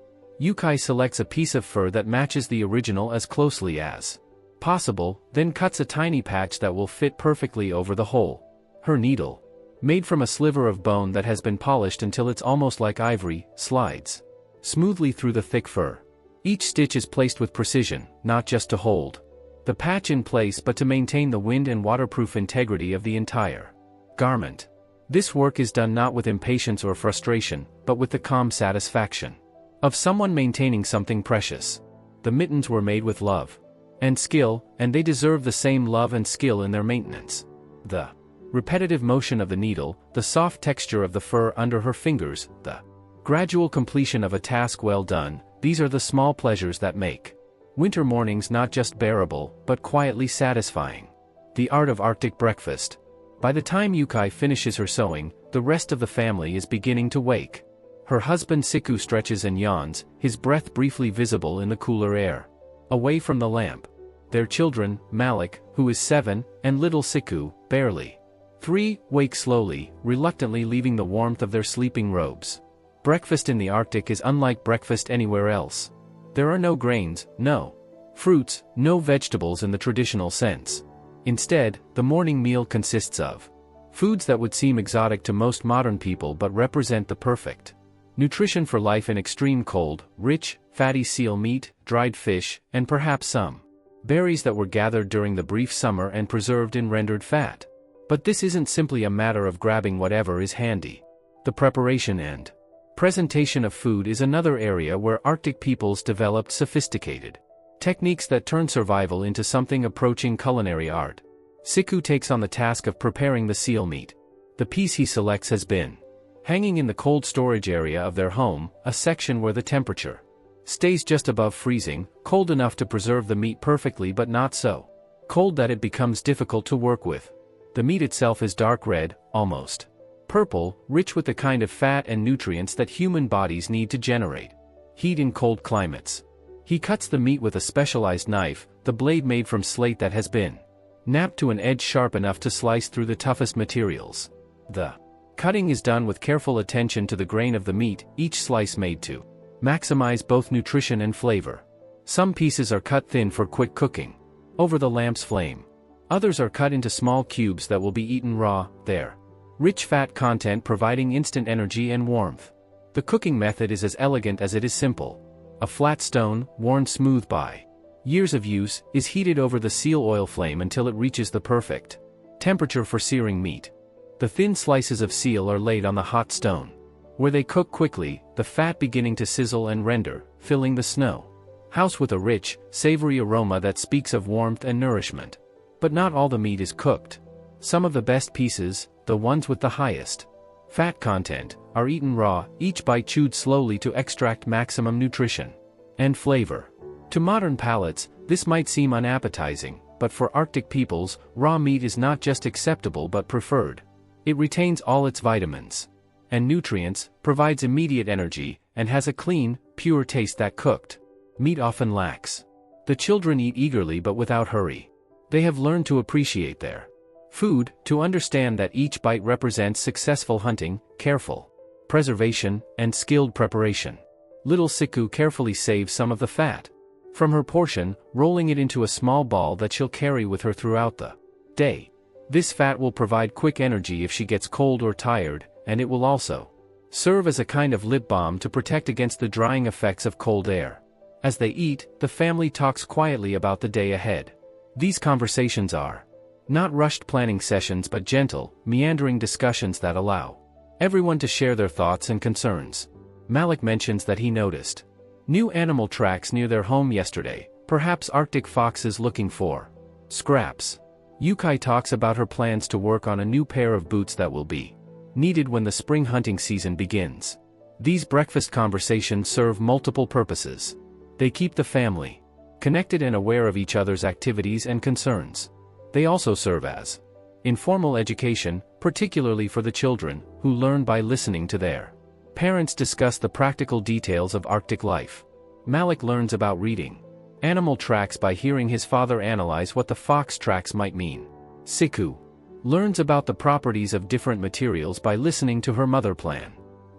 Yukai selects a piece of fur that matches the original as closely as possible, then cuts a tiny patch that will fit perfectly over the hole. Her needle, made from a sliver of bone that has been polished until it's almost like ivory, slides smoothly through the thick fur. Each stitch is placed with precision, not just to hold the patch in place but to maintain the wind and waterproof integrity of the entire garment. This work is done not with impatience or frustration, but with the calm satisfaction of someone maintaining something precious. The mittens were made with love and skill, and they deserve the same love and skill in their maintenance. The repetitive motion of the needle, the soft texture of the fur under her fingers, the gradual completion of a task well done, these are the small pleasures that make winter mornings not just bearable, but quietly satisfying. The art of Arctic breakfast. By the time Yukai finishes her sewing, the rest of the family is beginning to wake. Her husband Siku stretches and yawns, his breath briefly visible in the cooler air. Away from the lamp. Their children, Malik, who is 7, and little Siku, barely 3. Wake slowly, reluctantly leaving the warmth of their sleeping robes. Breakfast in the Arctic is unlike breakfast anywhere else. There are no grains, no fruits, no vegetables in the traditional sense. Instead, the morning meal consists of foods that would seem exotic to most modern people but represent the perfect nutrition for life in extreme cold: rich, fatty seal meat, dried fish, and perhaps some berries that were gathered during the brief summer and preserved in rendered fat. But this isn't simply a matter of grabbing whatever is handy. The preparation and presentation of food is another area where Arctic peoples developed sophisticated techniques that turn survival into something approaching culinary art. Siku takes on the task of preparing the seal meat. The piece he selects has been hanging in the cold storage area of their home, a section where the temperature stays just above freezing, cold enough to preserve the meat perfectly but not so cold that it becomes difficult to work with. The meat itself is dark red, almost purple, rich with the kind of fat and nutrients that human bodies need to generate heat in cold climates. He cuts the meat with a specialized knife, the blade made from slate that has been napped to an edge sharp enough to slice through the toughest materials. The cutting is done with careful attention to the grain of the meat, each slice made to maximize both nutrition and flavor. Some pieces are cut thin for quick cooking over the lamp's flame. Others are cut into small cubes that will be eaten raw, their rich fat content providing instant energy and warmth. The cooking method is as elegant as it is simple. A flat stone, worn smooth by years of use, is heated over the seal oil flame until it reaches the perfect temperature for searing meat. The thin slices of seal are laid on the hot stone, where they cook quickly, the fat beginning to sizzle and render, filling the snow house with a rich, savory aroma that speaks of warmth and nourishment. But not all the meat is cooked. Some of the best pieces, the ones with the highest fat content, are eaten raw, each bite chewed slowly to extract maximum nutrition and flavor. To modern palates, this might seem unappetizing, but for Arctic peoples, raw meat is not just acceptable but preferred. It retains all its vitamins and nutrients, provides immediate energy, and has a clean, pure taste that cooked meat often lacks. The children eat eagerly but without hurry. They have learned to appreciate their food, to understand that each bite represents successful hunting, careful preservation, and skilled preparation. Little Siku carefully saves some of the fat from her portion, rolling it into a small ball that she'll carry with her throughout the day. This fat will provide quick energy if she gets cold or tired, and it will also serve as a kind of lip balm to protect against the drying effects of cold air. As they eat, the family talks quietly about the day ahead. These conversations are not rushed planning sessions but gentle, meandering discussions that allow everyone to share their thoughts and concerns. Malik mentions that he noticed new animal tracks near their home yesterday, perhaps Arctic foxes looking for scraps. Yukai talks about her plans to work on a new pair of boots that will be needed when the spring hunting season begins. These breakfast conversations serve multiple purposes. They keep the family connected and aware of each other's activities and concerns. They also serve as informal education, particularly for the children, who learn by listening to their parents discuss the practical details of Arctic life. Malik learns about reading animal tracks by hearing his father analyze what the fox tracks might mean. Siku learns about the properties of different materials by listening to her mother plan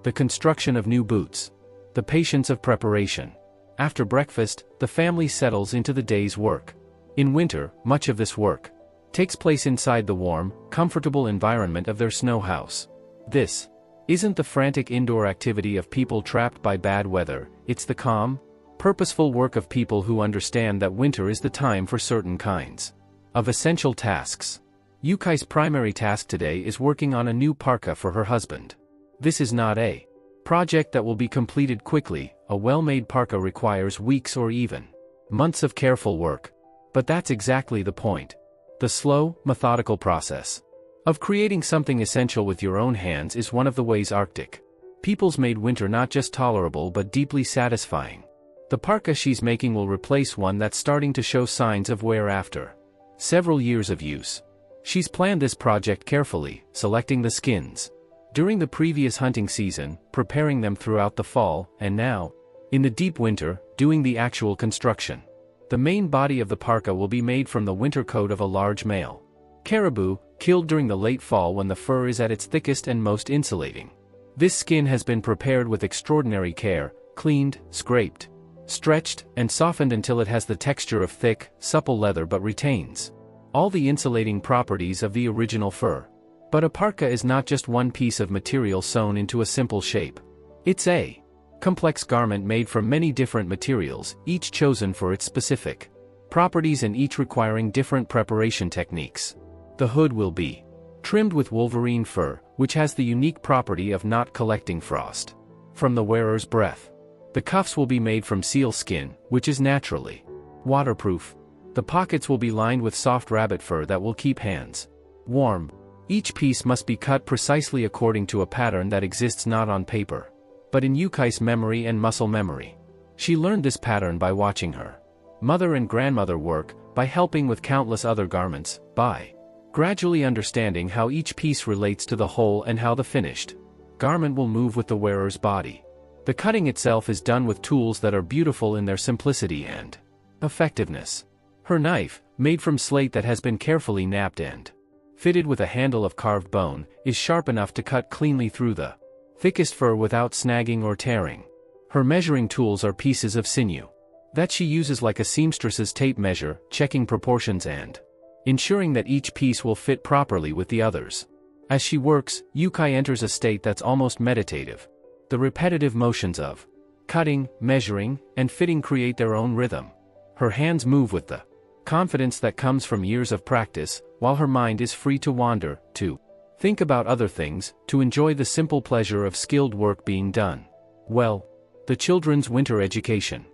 the construction of new boots, the patience of preparation. After breakfast, the family settles into the day's work. In winter, much of this work takes place inside the warm, comfortable environment of their snow house. This isn't the frantic indoor activity of people trapped by bad weather, it's the calm, purposeful work of people who understand that winter is the time for certain kinds of essential tasks. Yukai's primary task today is working on a new parka for her husband. This is not a project that will be completed quickly. A well-made parka requires weeks or even months of careful work. But that's exactly the point. The slow, methodical process of creating something essential with your own hands is one of the ways Arctic peoples made winter not just tolerable but deeply satisfying. The parka she's making will replace one that's starting to show signs of wear after several years of use. She's planned this project carefully, selecting the skins during the previous hunting season, preparing them throughout the fall, and now, in the deep winter, doing the actual construction. The main body of the parka will be made from the winter coat of a large male Caribou, killed during the late fall when the fur is at its thickest and most insulating. This skin has been prepared with extraordinary care, cleaned, scraped, stretched, and softened until it has the texture of thick, supple leather but retains all the insulating properties of the original fur. But a parka is not just one piece of material sewn into a simple shape. It's a complex garment made from many different materials, each chosen for its specific properties and each requiring different preparation techniques. The hood will be trimmed with wolverine fur, which has the unique property of not collecting frost from the wearer's breath. The cuffs will be made from seal skin, which is naturally waterproof. The pockets will be lined with soft rabbit fur that will keep hands warm. Each piece must be cut precisely according to a pattern that exists not on paper, but in Yukai's memory and muscle memory. She learned this pattern by watching her mother and grandmother work, by helping with countless other garments, by gradually understanding how each piece relates to the whole and how the finished garment will move with the wearer's body. The cutting itself is done with tools that are beautiful in their simplicity and effectiveness. Her knife, made from slate that has been carefully knapped and fitted with a handle of carved bone, is sharp enough to cut cleanly through the thickest fur without snagging or tearing. Her measuring tools are pieces of sinew that she uses like a seamstress's tape measure, checking proportions and ensuring that each piece will fit properly with the others. As she works, Yukai enters a state that's almost meditative. The repetitive motions of cutting, measuring, and fitting create their own rhythm. Her hands move with the confidence that comes from years of practice, while her mind is free to wander, to think about other things, to enjoy the simple pleasure of skilled work being done. Well, the children's winter education.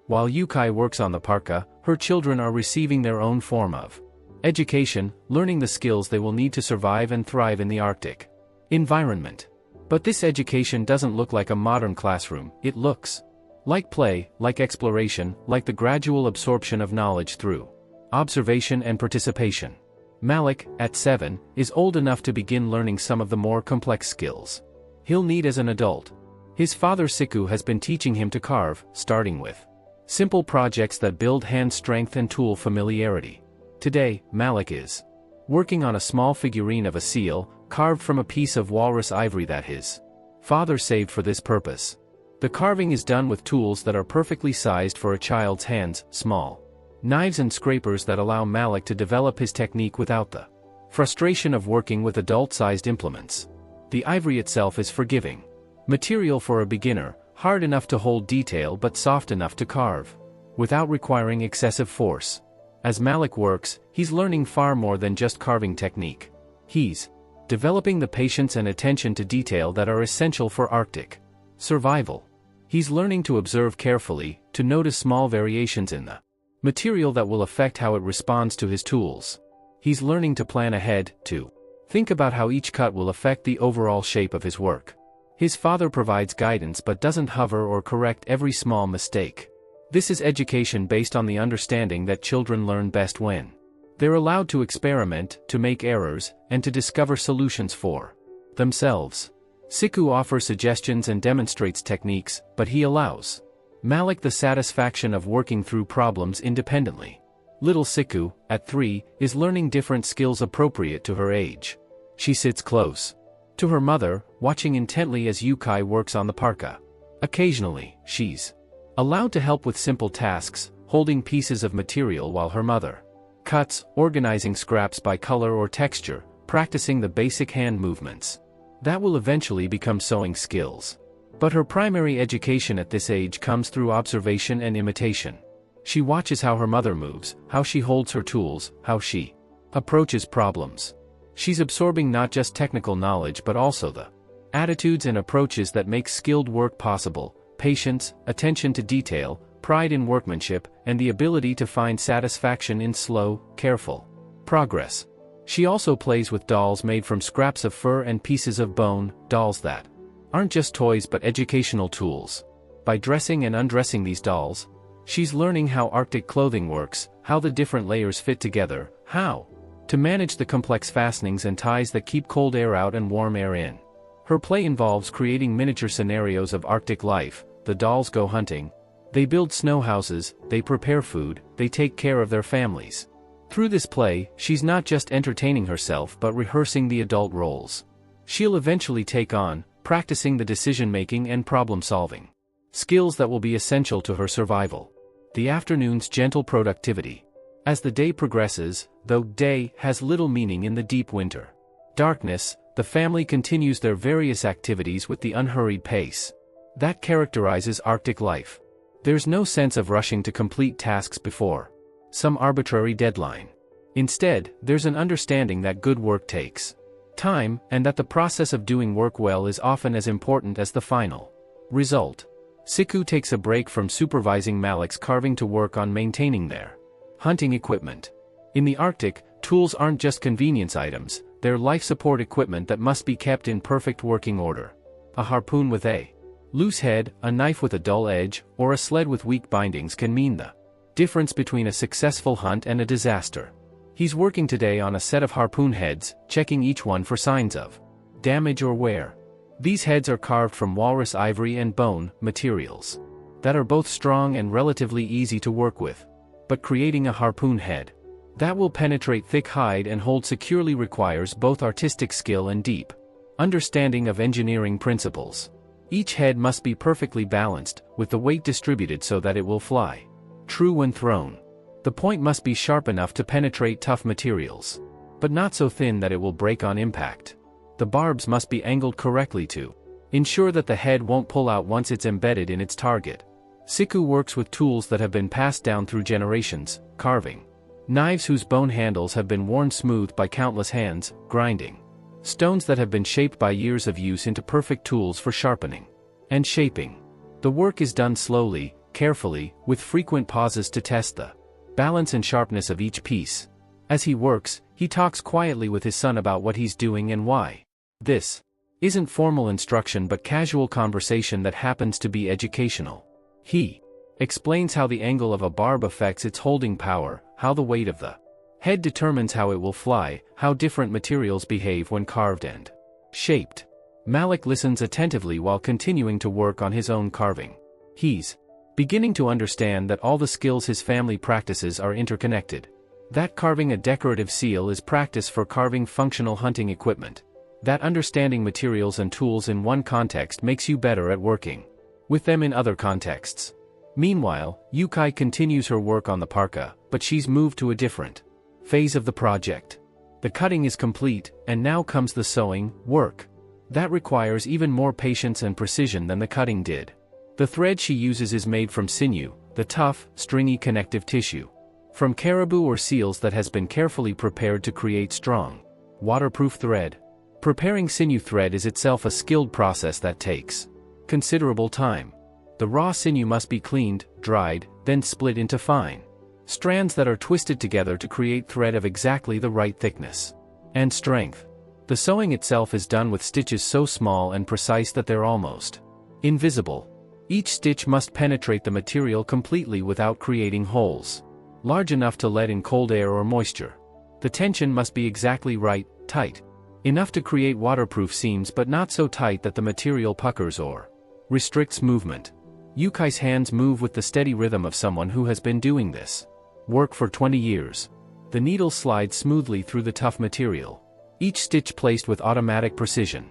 While Yukai works on the parka, her children are receiving their own form of education, learning the skills they will need to survive and thrive in the Arctic environment. But this education doesn't look like a modern classroom, it looks like play, like exploration, like the gradual absorption of knowledge through observation and participation. Malik, at 7, is old enough to begin learning some of the more complex skills he'll need as an adult. His father Siku has been teaching him to carve, starting with simple projects that build hand strength and tool familiarity. Today, Malik is working on a small figurine of a seal, carved from a piece of walrus ivory that his father saved for this purpose. The carving is done with tools that are perfectly sized for a child's hands, small knives and scrapers that allow Malik to develop his technique without the frustration of working with adult-sized implements. The ivory itself is forgiving material for a beginner, hard enough to hold detail but soft enough to carve, without requiring excessive force. As Malik works, he's learning far more than just carving technique. He's developing the patience and attention to detail that are essential for Arctic survival. He's learning to observe carefully, to notice small variations in the material that will affect how it responds to his tools. He's learning to plan ahead, to think about how each cut will affect the overall shape of his work. His father provides guidance but doesn't hover or correct every small mistake. This is education based on the understanding that children learn best when they're allowed to experiment, to make errors, and to discover solutions for themselves. Siku offers suggestions and demonstrates techniques, but he allows Malik the satisfaction of working through problems independently. Little Siku, at 3, is learning different skills appropriate to her age. She sits close to her mother, watching intently as Yukai works on the parka. Occasionally, she's allowed to help with simple tasks, holding pieces of material while her mother cuts, organizing scraps by color or texture, practicing the basic hand movements that will eventually become sewing skills. But her primary education at this age comes through observation and imitation. She watches how her mother moves, how she holds her tools, how she approaches problems. She's absorbing not just technical knowledge but also the attitudes and approaches that make skilled work possible: patience, attention to detail, pride in workmanship, and the ability to find satisfaction in slow, careful progress. She also plays with dolls made from scraps of fur and pieces of bone, dolls that aren't just toys but educational tools. By dressing and undressing these dolls, she's learning how Arctic clothing works, how the different layers fit together, how to manage the complex fastenings and ties that keep cold air out and warm air in. Her play involves creating miniature scenarios of Arctic life. The dolls go hunting, they build snow houses, they prepare food, they take care of their families. Through this play, she's not just entertaining herself but rehearsing the adult roles she'll eventually take on, practicing the decision-making and problem-solving skills that will be essential to her survival. The afternoon's gentle productivity. As the day progresses, though day has little meaning in the deep winter darkness, the family continues their various activities with the unhurried pace that characterizes Arctic life. There's no sense of rushing to complete tasks before some arbitrary deadline. Instead, there's an understanding that good work takes time, and that the process of doing work well is often as important as the final result. Siku takes a break from supervising Malik's carving to work on maintaining their hunting equipment. In the Arctic, tools aren't just convenience items, they're life support equipment that must be kept in perfect working order. A harpoon with a loose head, a knife with a dull edge, or a sled with weak bindings can mean the difference between a successful hunt and a disaster. He's working today on a set of harpoon heads, checking each one for signs of damage or wear. These heads are carved from walrus ivory and bone materials that are both strong and relatively easy to work with. But creating a harpoon head that will penetrate thick hide and hold securely requires both artistic skill and deep understanding of engineering principles. Each head must be perfectly balanced, with the weight distributed so that it will fly true when thrown. The point must be sharp enough to penetrate tough materials, but not so thin that it will break on impact. The barbs must be angled correctly to ensure that the head won't pull out once it's embedded in its target. Siku works with tools that have been passed down through generations, carving knives whose bone handles have been worn smooth by countless hands, grinding stones that have been shaped by years of use into perfect tools for sharpening and shaping. The work is done slowly, carefully, with frequent pauses to test the balance and sharpness of each piece. As he works, he talks quietly with his son about what he's doing and why. This isn't formal instruction but casual conversation that happens to be educational. He explains how the angle of a barb affects its holding power, how the weight of the head determines how it will fly, how different materials behave when carved and shaped. Malik listens attentively while continuing to work on his own carving. He's beginning to understand that all the skills his family practices are interconnected. That carving a decorative seal is practice for carving functional hunting equipment. That understanding materials and tools in one context makes you better at working with them in other contexts. Meanwhile, Yukai continues her work on the parka, but she's moved to a different phase of the project. The cutting is complete, and now comes the sewing work. That requires even more patience and precision than the cutting did. The thread she uses is made from sinew, the tough, stringy connective tissue from caribou or seals that has been carefully prepared to create strong, waterproof thread. Preparing sinew thread is itself a skilled process that takes considerable time. The raw sinew must be cleaned, dried, then split into fine strands that are twisted together to create thread of exactly the right thickness and strength. The sewing itself is done with stitches so small and precise that they're almost invisible. Each stitch must penetrate the material completely without creating holes large enough to let in cold air or moisture. The tension must be exactly right, tight enough to create waterproof seams but not so tight that the material puckers or restricts movement. Yukai's hands move with the steady rhythm of someone who has been doing this work for 20 years. The needle slides smoothly through the tough material, each stitch placed with automatic precision.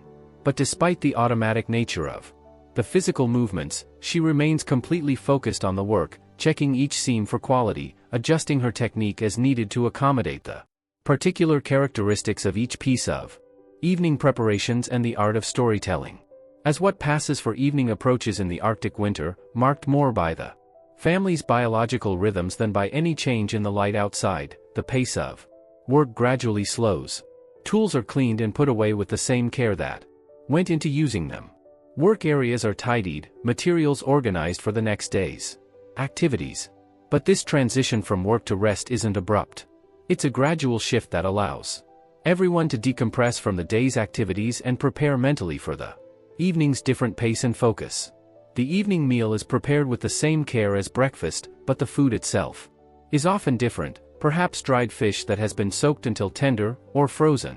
But despite the automatic nature of the physical movements, she remains completely focused on the work, checking each seam for quality, adjusting her technique as needed to accommodate the particular characteristics of each piece of evening preparations and the art of storytelling. As what passes for evening approaches in the Arctic winter, marked more by the family's biological rhythms than by any change in the light outside, the pace of work gradually slows. Tools are cleaned and put away with the same care that went into using them. Work areas are tidied, materials organized for the next day's activities. But this transition from work to rest isn't abrupt. It's a gradual shift that allows everyone to decompress from the day's activities and prepare mentally for the evening's different pace and focus. The evening meal is prepared with the same care as breakfast, but the food itself is often different, perhaps dried fish that has been soaked until tender, or frozen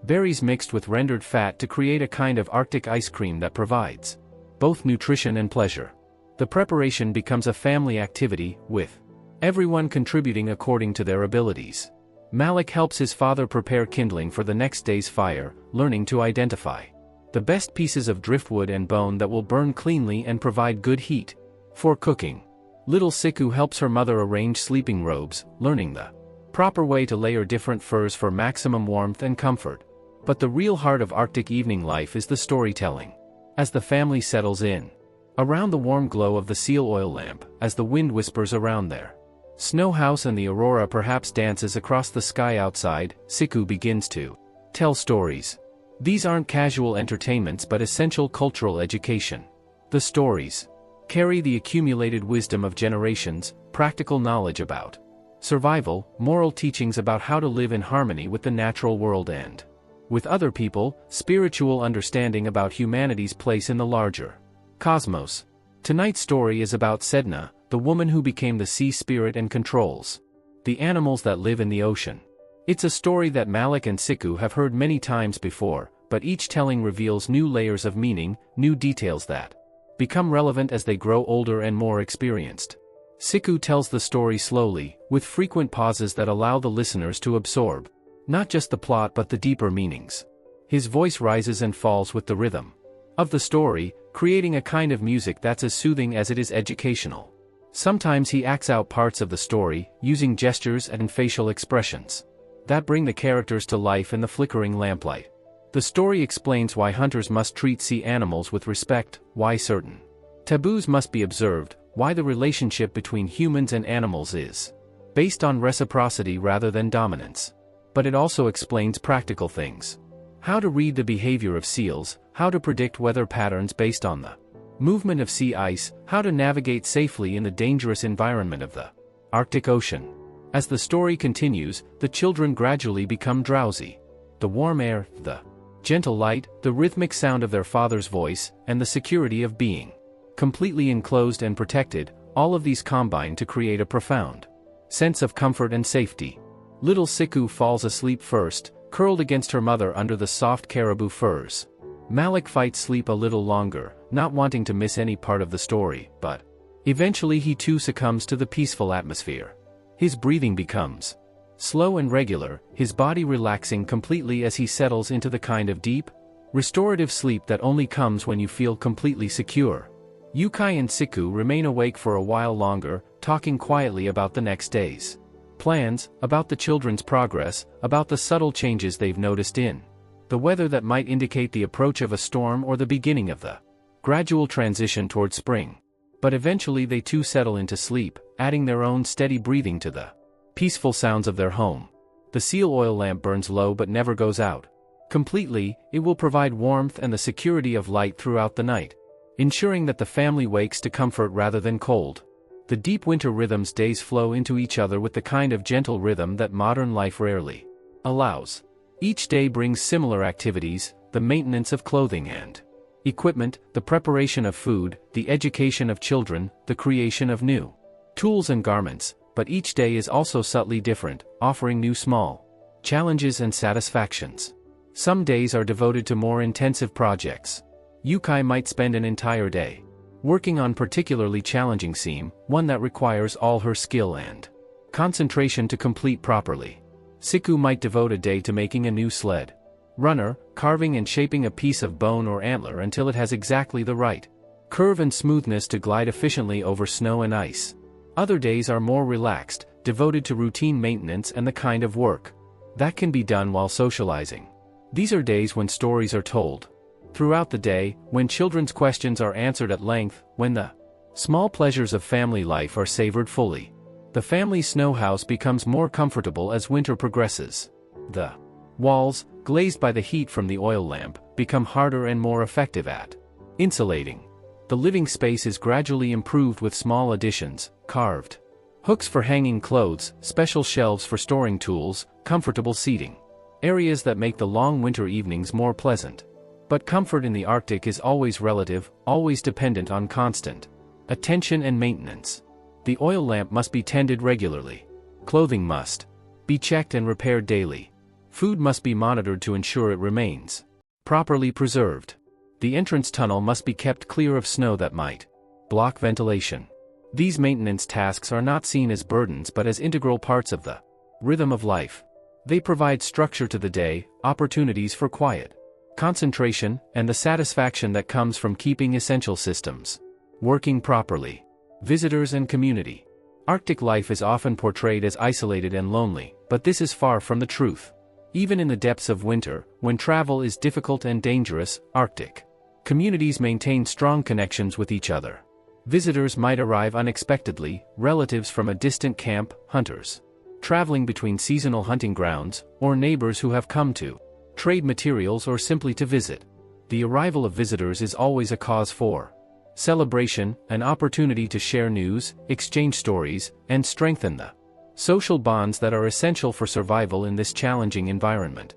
berries mixed with rendered fat to create a kind of Arctic ice cream that provides both nutrition and pleasure. The preparation becomes a family activity, with everyone contributing according to their abilities. Malik helps his father prepare kindling for the next day's fire, learning to identify the best pieces of driftwood and bone that will burn cleanly and provide good heat for cooking. Little Siku helps her mother arrange sleeping robes, learning the proper way to layer different furs for maximum warmth and comfort. But the real heart of Arctic evening life is the storytelling. As the family settles in around the warm glow of the seal oil lamp, as the wind whispers around their snow house and the aurora perhaps dances across the sky outside, Siku begins to tell stories. These aren't casual entertainments but essential cultural education. The stories carry the accumulated wisdom of generations, practical knowledge about survival, moral teachings about how to live in harmony with the natural world and with other people, spiritual understanding about humanity's place in the larger cosmos. Tonight's story is about Sedna, the woman who became the sea spirit and controls the animals that live in the ocean. It's a story that Malik and Siku have heard many times before, but each telling reveals new layers of meaning, new details that become relevant as they grow older and more experienced. Siku tells the story slowly, with frequent pauses that allow the listeners to absorb not just the plot but the deeper meanings. His voice rises and falls with the rhythm of the story, creating a kind of music that's as soothing as it is educational. Sometimes he acts out parts of the story, using gestures and facial expressions that bring the characters to life in the flickering lamplight. The story explains why hunters must treat sea animals with respect, why certain taboos must be observed, why the relationship between humans and animals is based on reciprocity rather than dominance. But it also explains practical things. How to read the behavior of seals, how to predict weather patterns based on the movement of sea ice, how to navigate safely in the dangerous environment of the Arctic Ocean. As the story continues, the children gradually become drowsy. The warm air, the gentle light, the rhythmic sound of their father's voice, and the security of being completely enclosed and protected, all of these combine to create a profound sense of comfort and safety. Little Siku falls asleep first, curled against her mother under the soft caribou furs. Malik fights sleep a little longer, not wanting to miss any part of the story, but eventually he too succumbs to the peaceful atmosphere. His breathing becomes slow and regular, his body relaxing completely as he settles into the kind of deep, restorative sleep that only comes when you feel completely secure. Yukai and Siku remain awake for a while longer, talking quietly about the next day's plans, about the children's progress, about the subtle changes they've noticed in the weather that might indicate the approach of a storm or the beginning of the gradual transition toward spring. But eventually they too settle into sleep, adding their own steady breathing to the peaceful sounds of their home. The seal oil lamp burns low but never goes out completely. It will provide warmth and the security of light throughout the night, ensuring that the family wakes to comfort rather than cold. The deep winter rhythm's days flow into each other with the kind of gentle rhythm that modern life rarely allows. Each day brings similar activities, the maintenance of clothing and equipment, the preparation of food, the education of children, the creation of new tools and garments, but each day is also subtly different, offering new small challenges and satisfactions. Some days are devoted to more intensive projects. Yukai might spend an entire day working on particularly challenging seam, one that requires all her skill and concentration to complete properly. Siku might devote a day to making a new sled runner, carving and shaping a piece of bone or antler until it has exactly the right curve and smoothness to glide efficiently over snow and ice. Other days are more relaxed, devoted to routine maintenance and the kind of work that can be done while socializing. These are days when stories are told throughout the day, when children's questions are answered at length, when the small pleasures of family life are savored fully. The family snow house becomes more comfortable as winter progresses. The walls, glazed by the heat from the oil lamp, become harder and more effective at insulating. The living space is gradually improved with small additions, carved hooks for hanging clothes, special shelves for storing tools, comfortable seating areas that make the long winter evenings more pleasant. But comfort in the Arctic is always relative, always dependent on constant attention and maintenance. The oil lamp must be tended regularly. Clothing must be checked and repaired daily. Food must be monitored to ensure it remains properly preserved. The entrance tunnel must be kept clear of snow that might block ventilation. These maintenance tasks are not seen as burdens but as integral parts of the rhythm of life. They provide structure to the day, opportunities for quiet concentration, and the satisfaction that comes from keeping essential systems working properly. Visitors and community. Arctic life is often portrayed as isolated and lonely, but this is far from the truth. Even in the depths of winter, when travel is difficult and dangerous, Arctic communities maintain strong connections with each other. Visitors might arrive unexpectedly, relatives from a distant camp, hunters traveling between seasonal hunting grounds, or neighbors who have come to trade materials or simply to visit. The arrival of visitors is always a cause for celebration, an opportunity to share news, exchange stories, and strengthen the social bonds that are essential for survival in this challenging environment.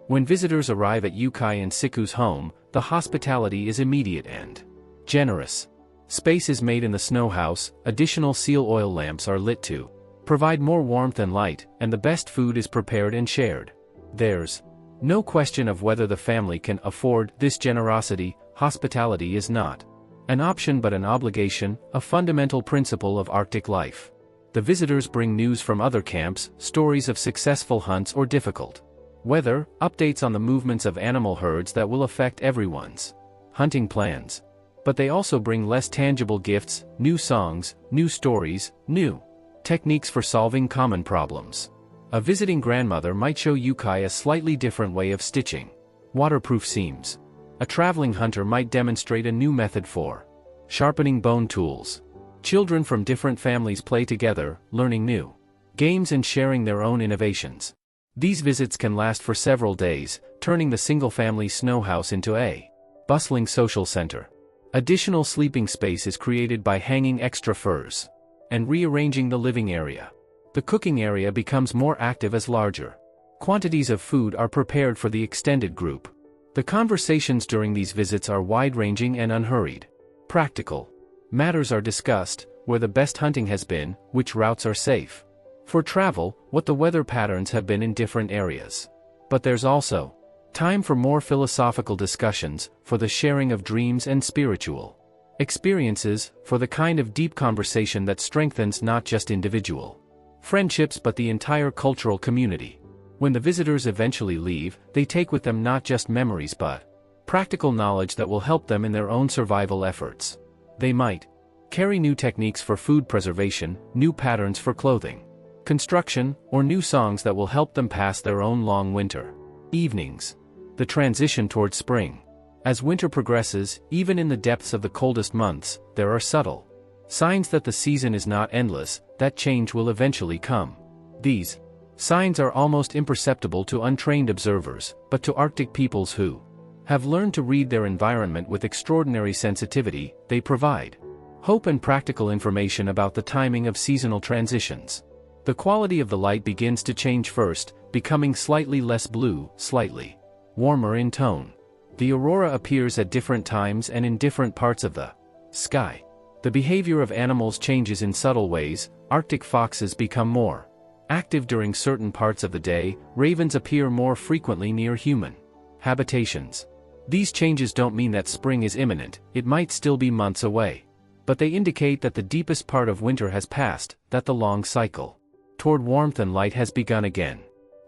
When visitors arrive at Yukai and Siku's home, the hospitality is immediate and generous. Space is made in the snow house, additional seal oil lamps are lit to provide more warmth and light, and the best food is prepared and shared. There's no question of whether the family can afford this generosity. Hospitality is not an option but an obligation, a fundamental principle of Arctic life. The visitors bring news from other camps, stories of successful hunts or difficult weather, updates on the movements of animal herds that will affect everyone's hunting plans. But they also bring less tangible gifts, new songs, new stories, new techniques for solving common problems. A visiting grandmother might show Yukai a slightly different way of stitching waterproof seams. A traveling hunter might demonstrate a new method for sharpening bone tools. Children from different families play together, learning new games and sharing their own innovations. These visits can last for several days, turning the single-family snow house into a bustling social center. Additional sleeping space is created by hanging extra furs and rearranging the living area. The cooking area becomes more active as larger quantities of food are prepared for the extended group. The conversations during these visits are wide-ranging and unhurried. Practical matters are discussed, where the best hunting has been, which routes are safe for travel, what the weather patterns have been in different areas. But there's also time for more philosophical discussions, for the sharing of dreams and spiritual experiences, for the kind of deep conversation that strengthens not just individual friendships but the entire cultural community. When the visitors eventually leave, they take with them not just memories but practical knowledge that will help them in their own survival efforts. They might carry new techniques for food preservation, new patterns for clothing construction, or new songs that will help them pass their own long winter evenings. The transition towards spring. As winter progresses, even in the depths of the coldest months, there are subtle signs that the season is not endless, that change will eventually come. These signs are almost imperceptible to untrained observers, but to Arctic peoples who have learned to read their environment with extraordinary sensitivity, they provide hope and practical information about the timing of seasonal transitions. The quality of the light begins to change first, becoming slightly less blue, slightly warmer in tone. The aurora appears at different times and in different parts of the sky. The behavior of animals changes in subtle ways. Arctic foxes become more active during certain parts of the day, ravens appear more frequently near human habitations. These changes don't mean that spring is imminent, it might still be months away. But they indicate that the deepest part of winter has passed, that the long cycle toward warmth and light has begun again.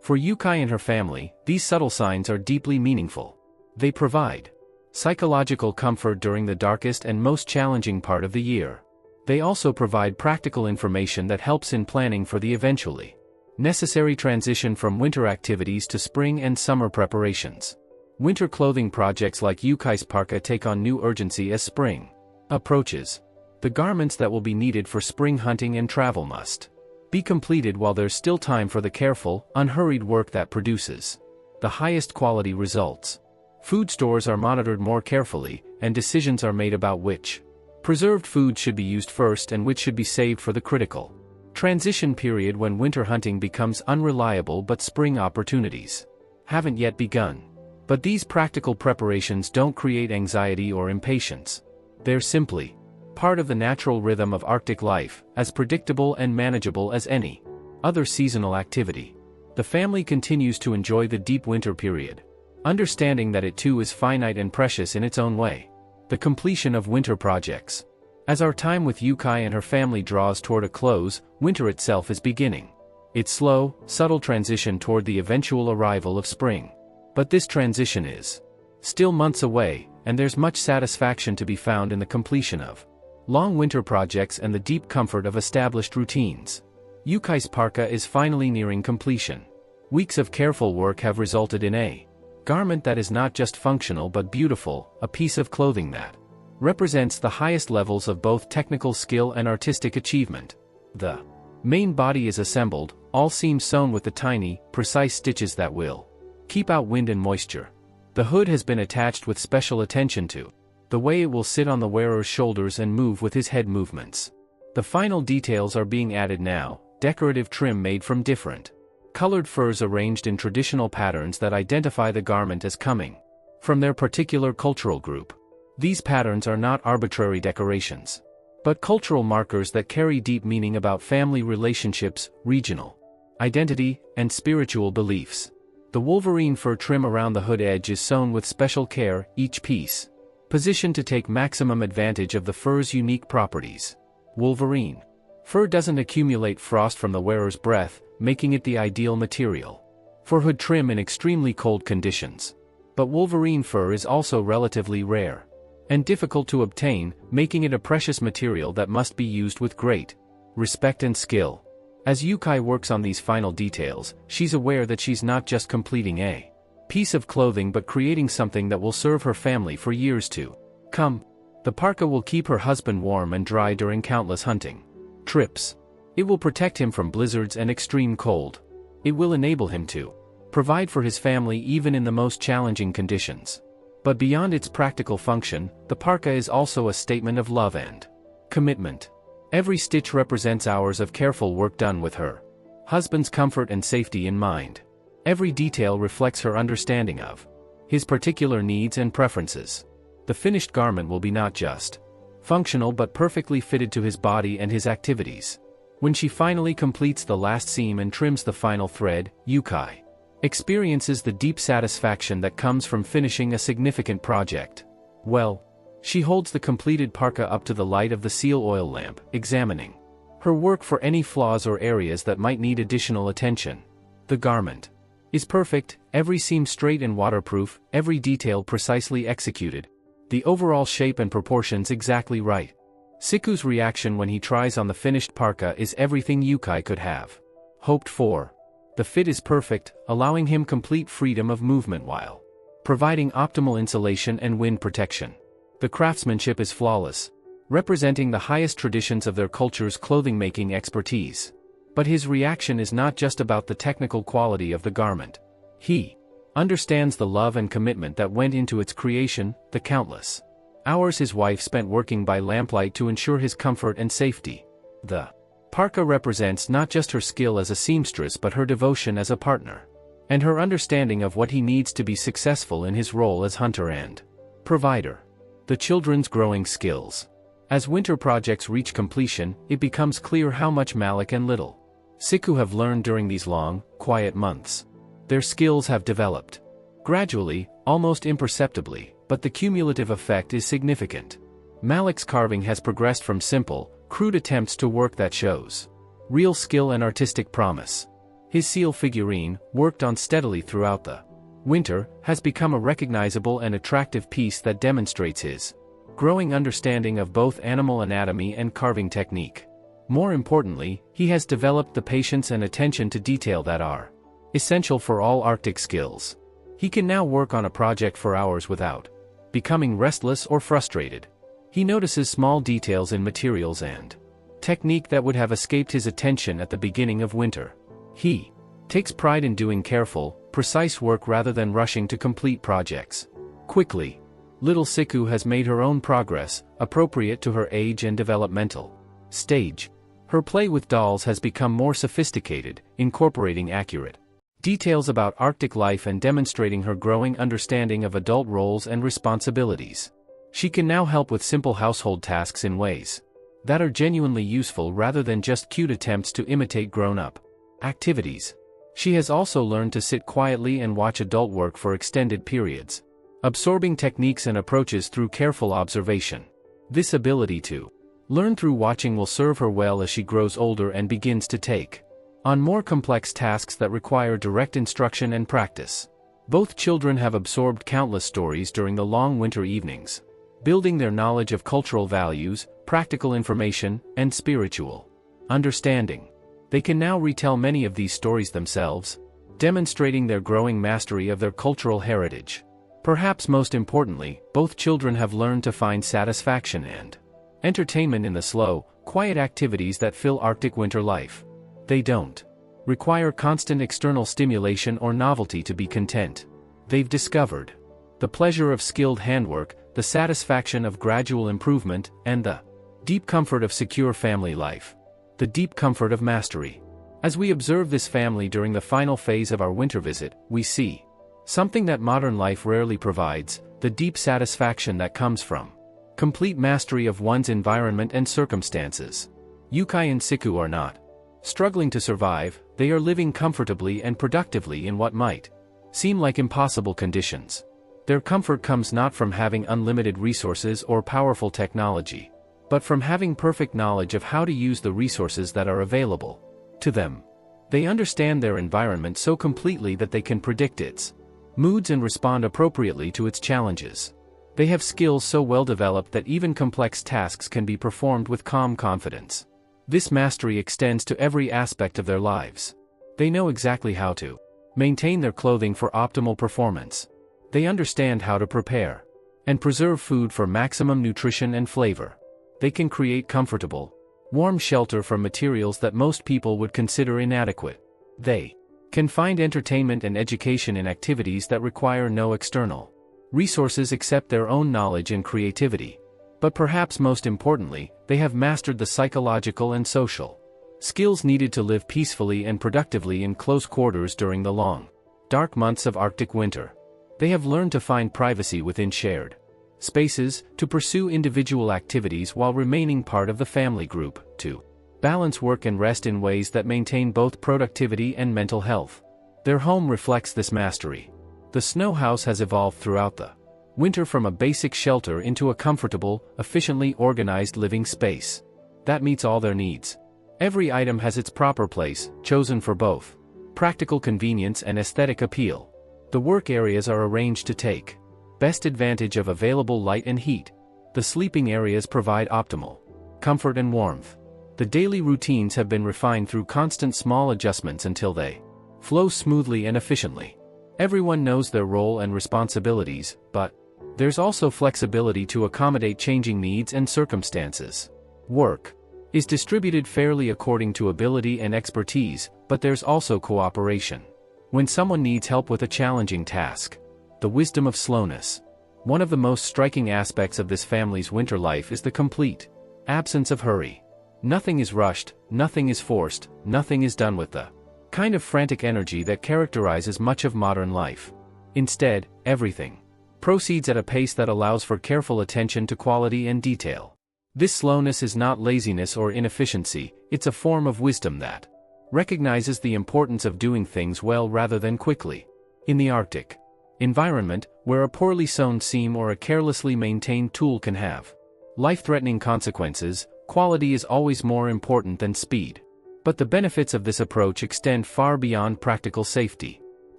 For Yukai and her family, these subtle signs are deeply meaningful. They provide psychological comfort during the darkest and most challenging part of the year. They also provide practical information that helps in planning for the eventually necessary transition from winter activities to spring and summer preparations. Winter clothing projects like Yukai's parka take on new urgency as spring approaches. The garments that will be needed for spring hunting and travel must be completed while there's still time for the careful, unhurried work that produces the highest quality results. Food stores are monitored more carefully, and decisions are made about which preserved food should be used first and which should be saved for the critical transition period when winter hunting becomes unreliable but spring opportunities haven't yet begun. But these practical preparations don't create anxiety or impatience. They're simply part of the natural rhythm of Arctic life, as predictable and manageable as any other seasonal activity. The family continues to enjoy the deep winter period, understanding that it too is finite and precious in its own way. The completion of winter projects. As our time with Yukai and her family draws toward a close, winter itself is beginning. It's slow, subtle transition toward the eventual arrival of spring. But this transition is still months away, and there's much satisfaction to be found in the completion of long winter projects and the deep comfort of established routines. Yukai's parka is finally nearing completion. Weeks of careful work have resulted in a garment that is not just functional but beautiful, a piece of clothing that represents the highest levels of both technical skill and artistic achievement. The main body is assembled, all seams sewn with the tiny, precise stitches that will keep out wind and moisture. The hood has been attached with special attention to the way it will sit on the wearer's shoulders and move with his head movements. The final details are being added now, decorative trim made from different colored furs arranged in traditional patterns that identify the garment as coming from their particular cultural group. These patterns are not arbitrary decorations, but cultural markers that carry deep meaning about family relationships, regional identity, and spiritual beliefs. The wolverine fur trim around the hood edge is sewn with special care, each piece positioned to take maximum advantage of the fur's unique properties. Wolverine fur doesn't accumulate frost from the wearer's breath, making it the ideal material for hood trim in extremely cold conditions. But wolverine fur is also relatively rare and difficult to obtain, making it a precious material that must be used with great respect and skill. As Yukai works on these final details, she's aware that she's not just completing a piece of clothing but creating something that will serve her family for years to come. The parka will keep her husband warm and dry during countless hunting trips. It will protect him from blizzards and extreme cold. It will enable him to provide for his family even in the most challenging conditions. But beyond its practical function, the parka is also a statement of love and commitment. Every stitch represents hours of careful work done with her husband's comfort and safety in mind. Every detail reflects her understanding of his particular needs and preferences. The finished garment will be not just functional but perfectly fitted to his body and his activities. When she finally completes the last seam and trims the final thread, Yukai experiences the deep satisfaction that comes from finishing a significant project. Well, she holds the completed parka up to the light of the seal oil lamp, examining her work for any flaws or areas that might need additional attention. The garment is perfect, every seam straight and waterproof, every detail precisely executed, the overall shape and proportions exactly right. Siku's reaction when he tries on the finished parka is everything Yukai could have hoped for. The fit is perfect, allowing him complete freedom of movement while providing optimal insulation and wind protection. The craftsmanship is flawless, representing the highest traditions of their culture's clothing-making expertise. But his reaction is not just about the technical quality of the garment. He understands the love and commitment that went into its creation, the countless hours his wife spent working by lamplight to ensure his comfort and safety. The parka represents not just her skill as a seamstress but her devotion as a partner, and her understanding of what he needs to be successful in his role as hunter and provider. The children's growing skills. As winter projects reach completion, it becomes clear how much Malik and little Siku have learned during these long, quiet months. Their skills have developed gradually, almost imperceptibly, but the cumulative effect is significant. Malik's carving has progressed from simple, crude attempts to work that shows real skill and artistic promise. His seal figurine, worked on steadily throughout the winter, has become a recognizable and attractive piece that demonstrates his growing understanding of both animal anatomy and carving technique. More importantly, he has developed the patience and attention to detail that are essential for all Arctic skills. He can now work on a project for hours without becoming restless or frustrated. He notices small details in materials and technique that would have escaped his attention at the beginning of winter. He takes pride in doing careful, precise work rather than rushing to complete projects quickly. Little Siku has made her own progress, appropriate to her age and developmental stage. Her play with dolls has become more sophisticated, incorporating accurate details about Arctic life and demonstrating her growing understanding of adult roles and responsibilities. She can now help with simple household tasks in ways that are genuinely useful rather than just cute attempts to imitate grown-up activities. She has also learned to sit quietly and watch adult work for extended periods, absorbing techniques and approaches through careful observation. This ability to learn through watching will serve her well as she grows older and begins to take on more complex tasks that require direct instruction and practice. Both children have absorbed countless stories during the long winter evenings, building their knowledge of cultural values, practical information, and spiritual understanding. They can now retell many of these stories themselves, demonstrating their growing mastery of their cultural heritage. Perhaps most importantly, both children have learned to find satisfaction and entertainment in the slow, quiet activities that fill Arctic winter life. They don't require constant external stimulation or novelty to be content. They've discovered the pleasure of skilled handwork, the satisfaction of gradual improvement, and the deep comfort of secure family life. The deep comfort of mastery. As we observe this family during the final phase of our winter visit, we see something that modern life rarely provides: the deep satisfaction that comes from complete mastery of one's environment and circumstances. Yukai and Siku are not struggling to survive, they are living comfortably and productively in what might seem like impossible conditions. Their comfort comes not from having unlimited resources or powerful technology, but from having perfect knowledge of how to use the resources that are available to them. They understand their environment so completely that they can predict its moods and respond appropriately to its challenges. They have skills so well developed that even complex tasks can be performed with calm confidence. This mastery extends to every aspect of their lives. They know exactly how to maintain their clothing for optimal performance. They understand how to prepare and preserve food for maximum nutrition and flavor. They can create comfortable, warm shelter from materials that most people would consider inadequate. They can find entertainment and education in activities that require no external resources except their own knowledge and creativity. But perhaps most importantly, they have mastered the psychological and social skills needed to live peacefully and productively in close quarters during the long, dark months of Arctic winter. They have learned to find privacy within shared spaces, to pursue individual activities while remaining part of the family group, to balance work and rest in ways that maintain both productivity and mental health. Their home reflects this mastery. The snow house has evolved throughout the winter from a basic shelter into a comfortable, efficiently organized living space that meets all their needs. Every item has its proper place, chosen for both practical convenience and aesthetic appeal. The work areas are arranged to take best advantage of available light and heat. The sleeping areas provide optimal comfort and warmth. The daily routines have been refined through constant small adjustments until they flow smoothly and efficiently. Everyone knows their role and responsibilities, but there's also flexibility to accommodate changing needs and circumstances. Work is distributed fairly according to ability and expertise, but there's also cooperation. When someone needs help with a challenging task, the wisdom of slowness. One of the most striking aspects of this family's winter life is the complete absence of hurry. Nothing is rushed, nothing is forced, nothing is done with the kind of frantic energy that characterizes much of modern life. Instead, everything proceeds at a pace that allows for careful attention to quality and detail. This slowness is not laziness or inefficiency, it's a form of wisdom that recognizes the importance of doing things well rather than quickly. In the Arctic environment, where a poorly sewn seam or a carelessly maintained tool can have life-threatening consequences, quality is always more important than speed. But the benefits of this approach extend far beyond practical safety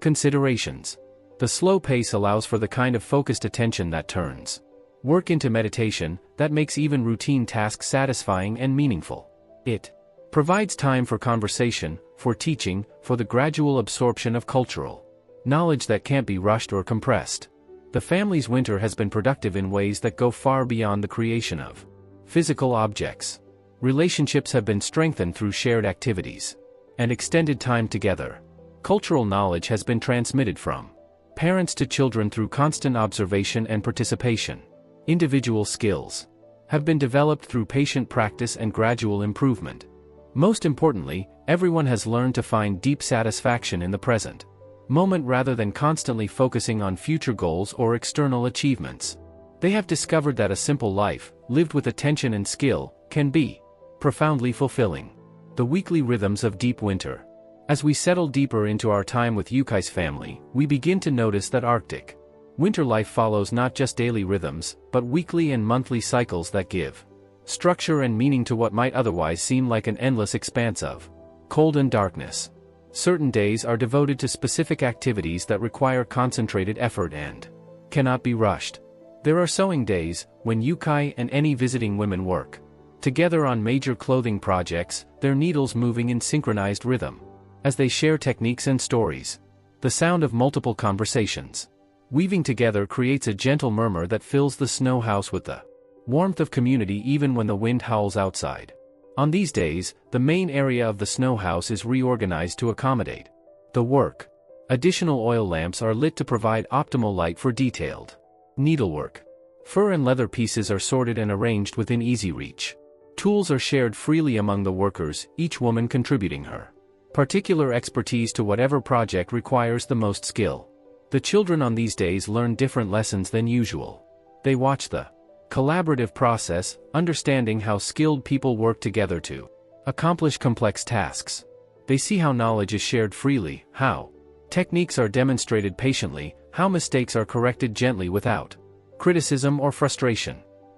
considerations. The slow pace allows for the kind of focused attention that turns work into meditation, that makes even routine tasks satisfying and meaningful. It provides time for conversation, for teaching, for the gradual absorption of cultural knowledge that can't be rushed or compressed. The family's winter has been productive in ways that go far beyond the creation of physical objects. Relationships have been strengthened through shared activities and extended time together. Cultural knowledge has been transmitted from parents to children through constant observation and participation. Individual skills have been developed through patient practice and gradual improvement. Most importantly, everyone has learned to find deep satisfaction in the present moment rather than constantly focusing on future goals or external achievements. They have discovered that a simple life, lived with attention and skill, can be profoundly fulfilling. The weekly rhythms of deep winter. As we settle deeper into our time with Yukai's family, we begin to notice that Arctic winter life follows not just daily rhythms, but weekly and monthly cycles that give structure and meaning to what might otherwise seem like an endless expanse of cold and darkness. Certain days are devoted to specific activities that require concentrated effort and cannot be rushed. There are sewing days, when yukai and any visiting women work together on major clothing projects, their needles moving in synchronized rhythm. As they share techniques and stories, the sound of multiple conversations weaving together creates a gentle murmur that fills the snow house with the warmth of community even when the wind howls outside. On these days, the main area of the snow house is reorganized to accommodate the work. Additional oil lamps are lit to provide optimal light for detailed needlework. Fur and leather pieces are sorted and arranged within easy reach. Tools are shared freely among the workers, each woman contributing her particular expertise to whatever project requires the most skill. The children on these days learn different lessons than usual. They watch the collaborative process, understanding how skilled people work together to accomplish complex tasks. They see how knowledge is shared freely, how techniques are demonstrated patiently, how mistakes are corrected gently without criticism or frustration.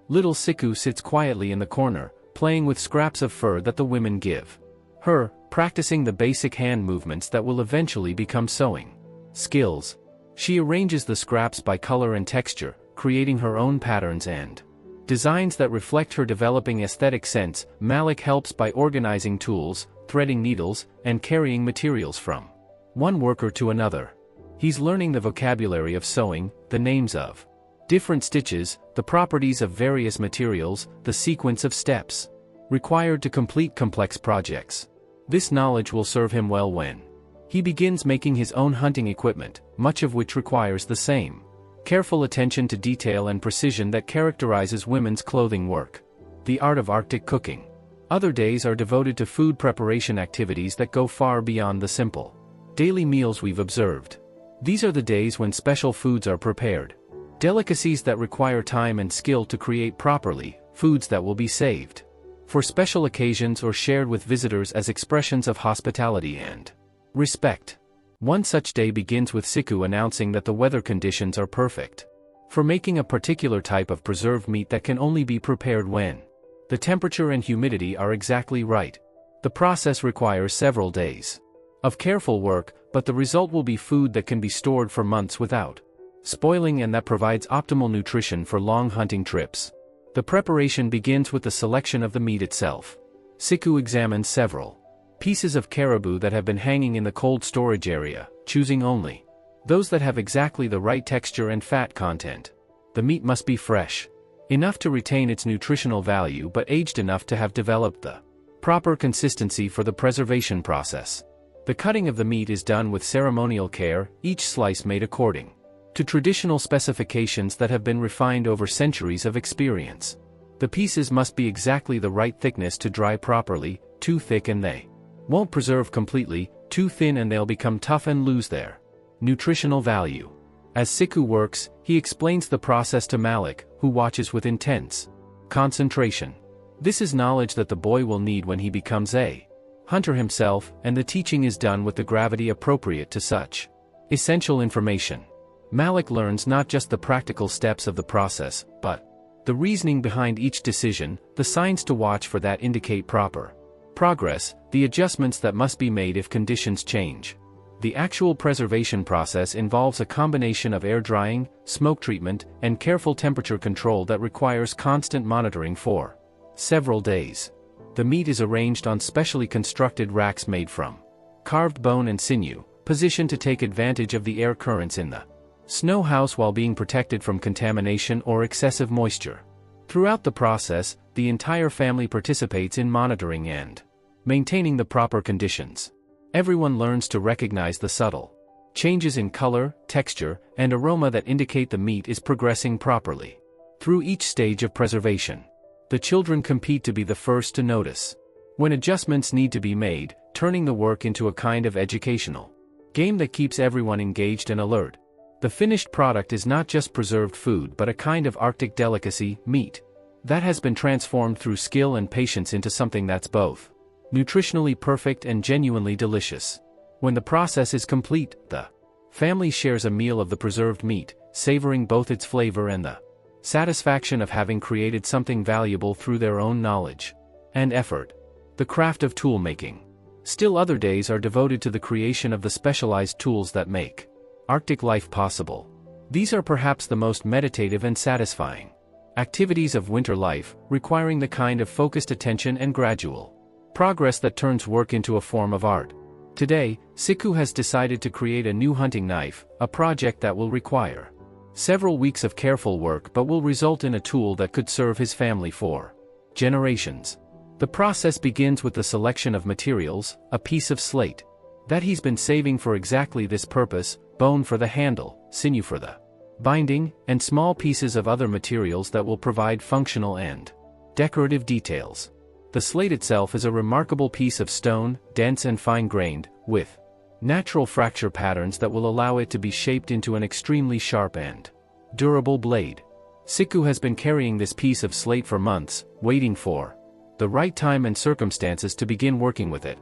Little Siku sits quietly in the corner, playing with scraps of fur that the women give her, practicing the basic hand movements that will eventually become sewing skills. She arranges the scraps by color and texture, creating her own patterns and designs that reflect her developing aesthetic sense. Malik helps by organizing tools, threading needles, and carrying materials from one worker to another. He's learning the vocabulary of sewing, the names of different stitches, the properties of various materials, the sequence of steps required to complete complex projects. This knowledge will serve him well when he begins making his own hunting equipment, much of which requires the same careful attention to detail and precision that characterizes women's clothing work. The art of Arctic cooking. Other days are devoted to food preparation activities that go far beyond the simple daily meals we've observed. These are the days when special foods are prepared. Delicacies that require time and skill to create properly, foods that will be saved for special occasions or shared with visitors as expressions of hospitality and respect. One such day begins with Siku announcing that the weather conditions are perfect for making a particular type of preserved meat that can only be prepared when the temperature and humidity are exactly right. The process requires several days of careful work, but the result will be food that can be stored for months without spoiling and that provides optimal nutrition for long hunting trips. The preparation begins with the selection of the meat itself. Siku examines several pieces of caribou that have been hanging in the cold storage area, choosing only those that have exactly the right texture and fat content. The meat must be fresh enough to retain its nutritional value but aged enough to have developed the proper consistency for the preservation process. The cutting of the meat is done with ceremonial care, each slice made according to traditional specifications that have been refined over centuries of experience. The pieces must be exactly the right thickness to dry properly. Too thick and they won't preserve completely, too thin and they'll become tough and lose their nutritional value. As Siku works, he explains the process to Malik, who watches with intense concentration. This is knowledge that the boy will need when he becomes a hunter himself, and the teaching is done with the gravity appropriate to such essential information. Malik learns not just the practical steps of the process, but the reasoning behind each decision, the signs to watch for that indicate proper progress, the adjustments that must be made if conditions change. The actual preservation process involves a combination of air drying, smoke treatment, and careful temperature control that requires constant monitoring for several days. The meat is arranged on specially constructed racks made from carved bone and sinew, positioned to take advantage of the air currents in the snow house while being protected from contamination or excessive moisture. Throughout the process, the entire family participates in monitoring and maintaining the proper conditions. Everyone learns to recognize the subtle changes in color, texture, and aroma that indicate the meat is progressing properly. Through each stage of preservation, the children compete to be the first to notice when adjustments need to be made, turning the work into a kind of educational game that keeps everyone engaged and alert. The finished product is not just preserved food but a kind of Arctic delicacy, meat, that has been transformed through skill and patience into something that's both nutritionally perfect and genuinely delicious. When the process is complete, the family shares a meal of the preserved meat, savoring both its flavor and the satisfaction of having created something valuable through their own knowledge and effort. The craft of tool making. Still other days are devoted to the creation of the specialized tools that make Arctic life possible. These are perhaps the most meditative and satisfying activities of winter life, requiring the kind of focused attention and gradual progress that turns work into a form of art. Today, Siku has decided to create a new hunting knife, a project that will require several weeks of careful work but will result in a tool that could serve his family for generations. The process begins with the selection of materials, a piece of slate that he's been saving for exactly this purpose, bone for the handle, sinew for the binding, and small pieces of other materials that will provide functional and decorative details. The slate itself is a remarkable piece of stone, dense and fine-grained, with natural fracture patterns that will allow it to be shaped into an extremely sharp and durable blade. Siku has been carrying this piece of slate for months, waiting for the right time and circumstances to begin working with it.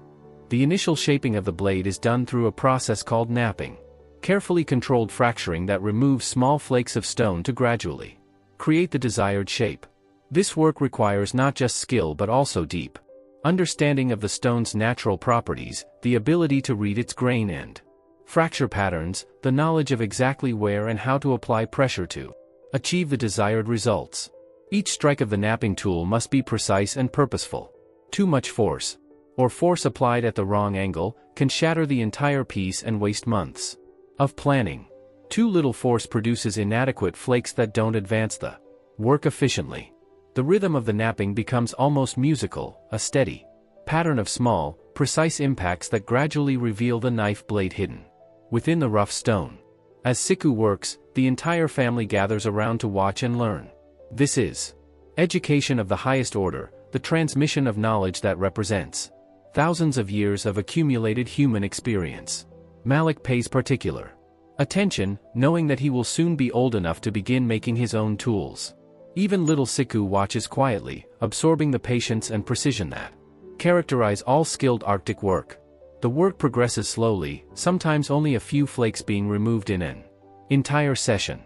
The initial shaping of the blade is done through a process called knapping, carefully controlled fracturing that removes small flakes of stone to gradually create the desired shape. This work requires not just skill but also deep understanding of the stone's natural properties, the ability to read its grain and fracture patterns, the knowledge of exactly where and how to apply pressure to achieve the desired results. Each strike of the knapping tool must be precise and purposeful. Too much force, or force applied at the wrong angle, can shatter the entire piece and waste months of planning. Too little force produces inadequate flakes that don't advance the work efficiently. The rhythm of the knapping becomes almost musical, a steady pattern of small, precise impacts that gradually reveal the knife blade hidden within the rough stone. As Siku works, the entire family gathers around to watch and learn. This is education of the highest order, the transmission of knowledge that represents thousands of years of accumulated human experience. Malik pays particular attention, knowing that he will soon be old enough to begin making his own tools. Even little Siku watches quietly, absorbing the patience and precision that characterize all skilled Arctic work. The work progresses slowly, sometimes only a few flakes being removed in an entire session.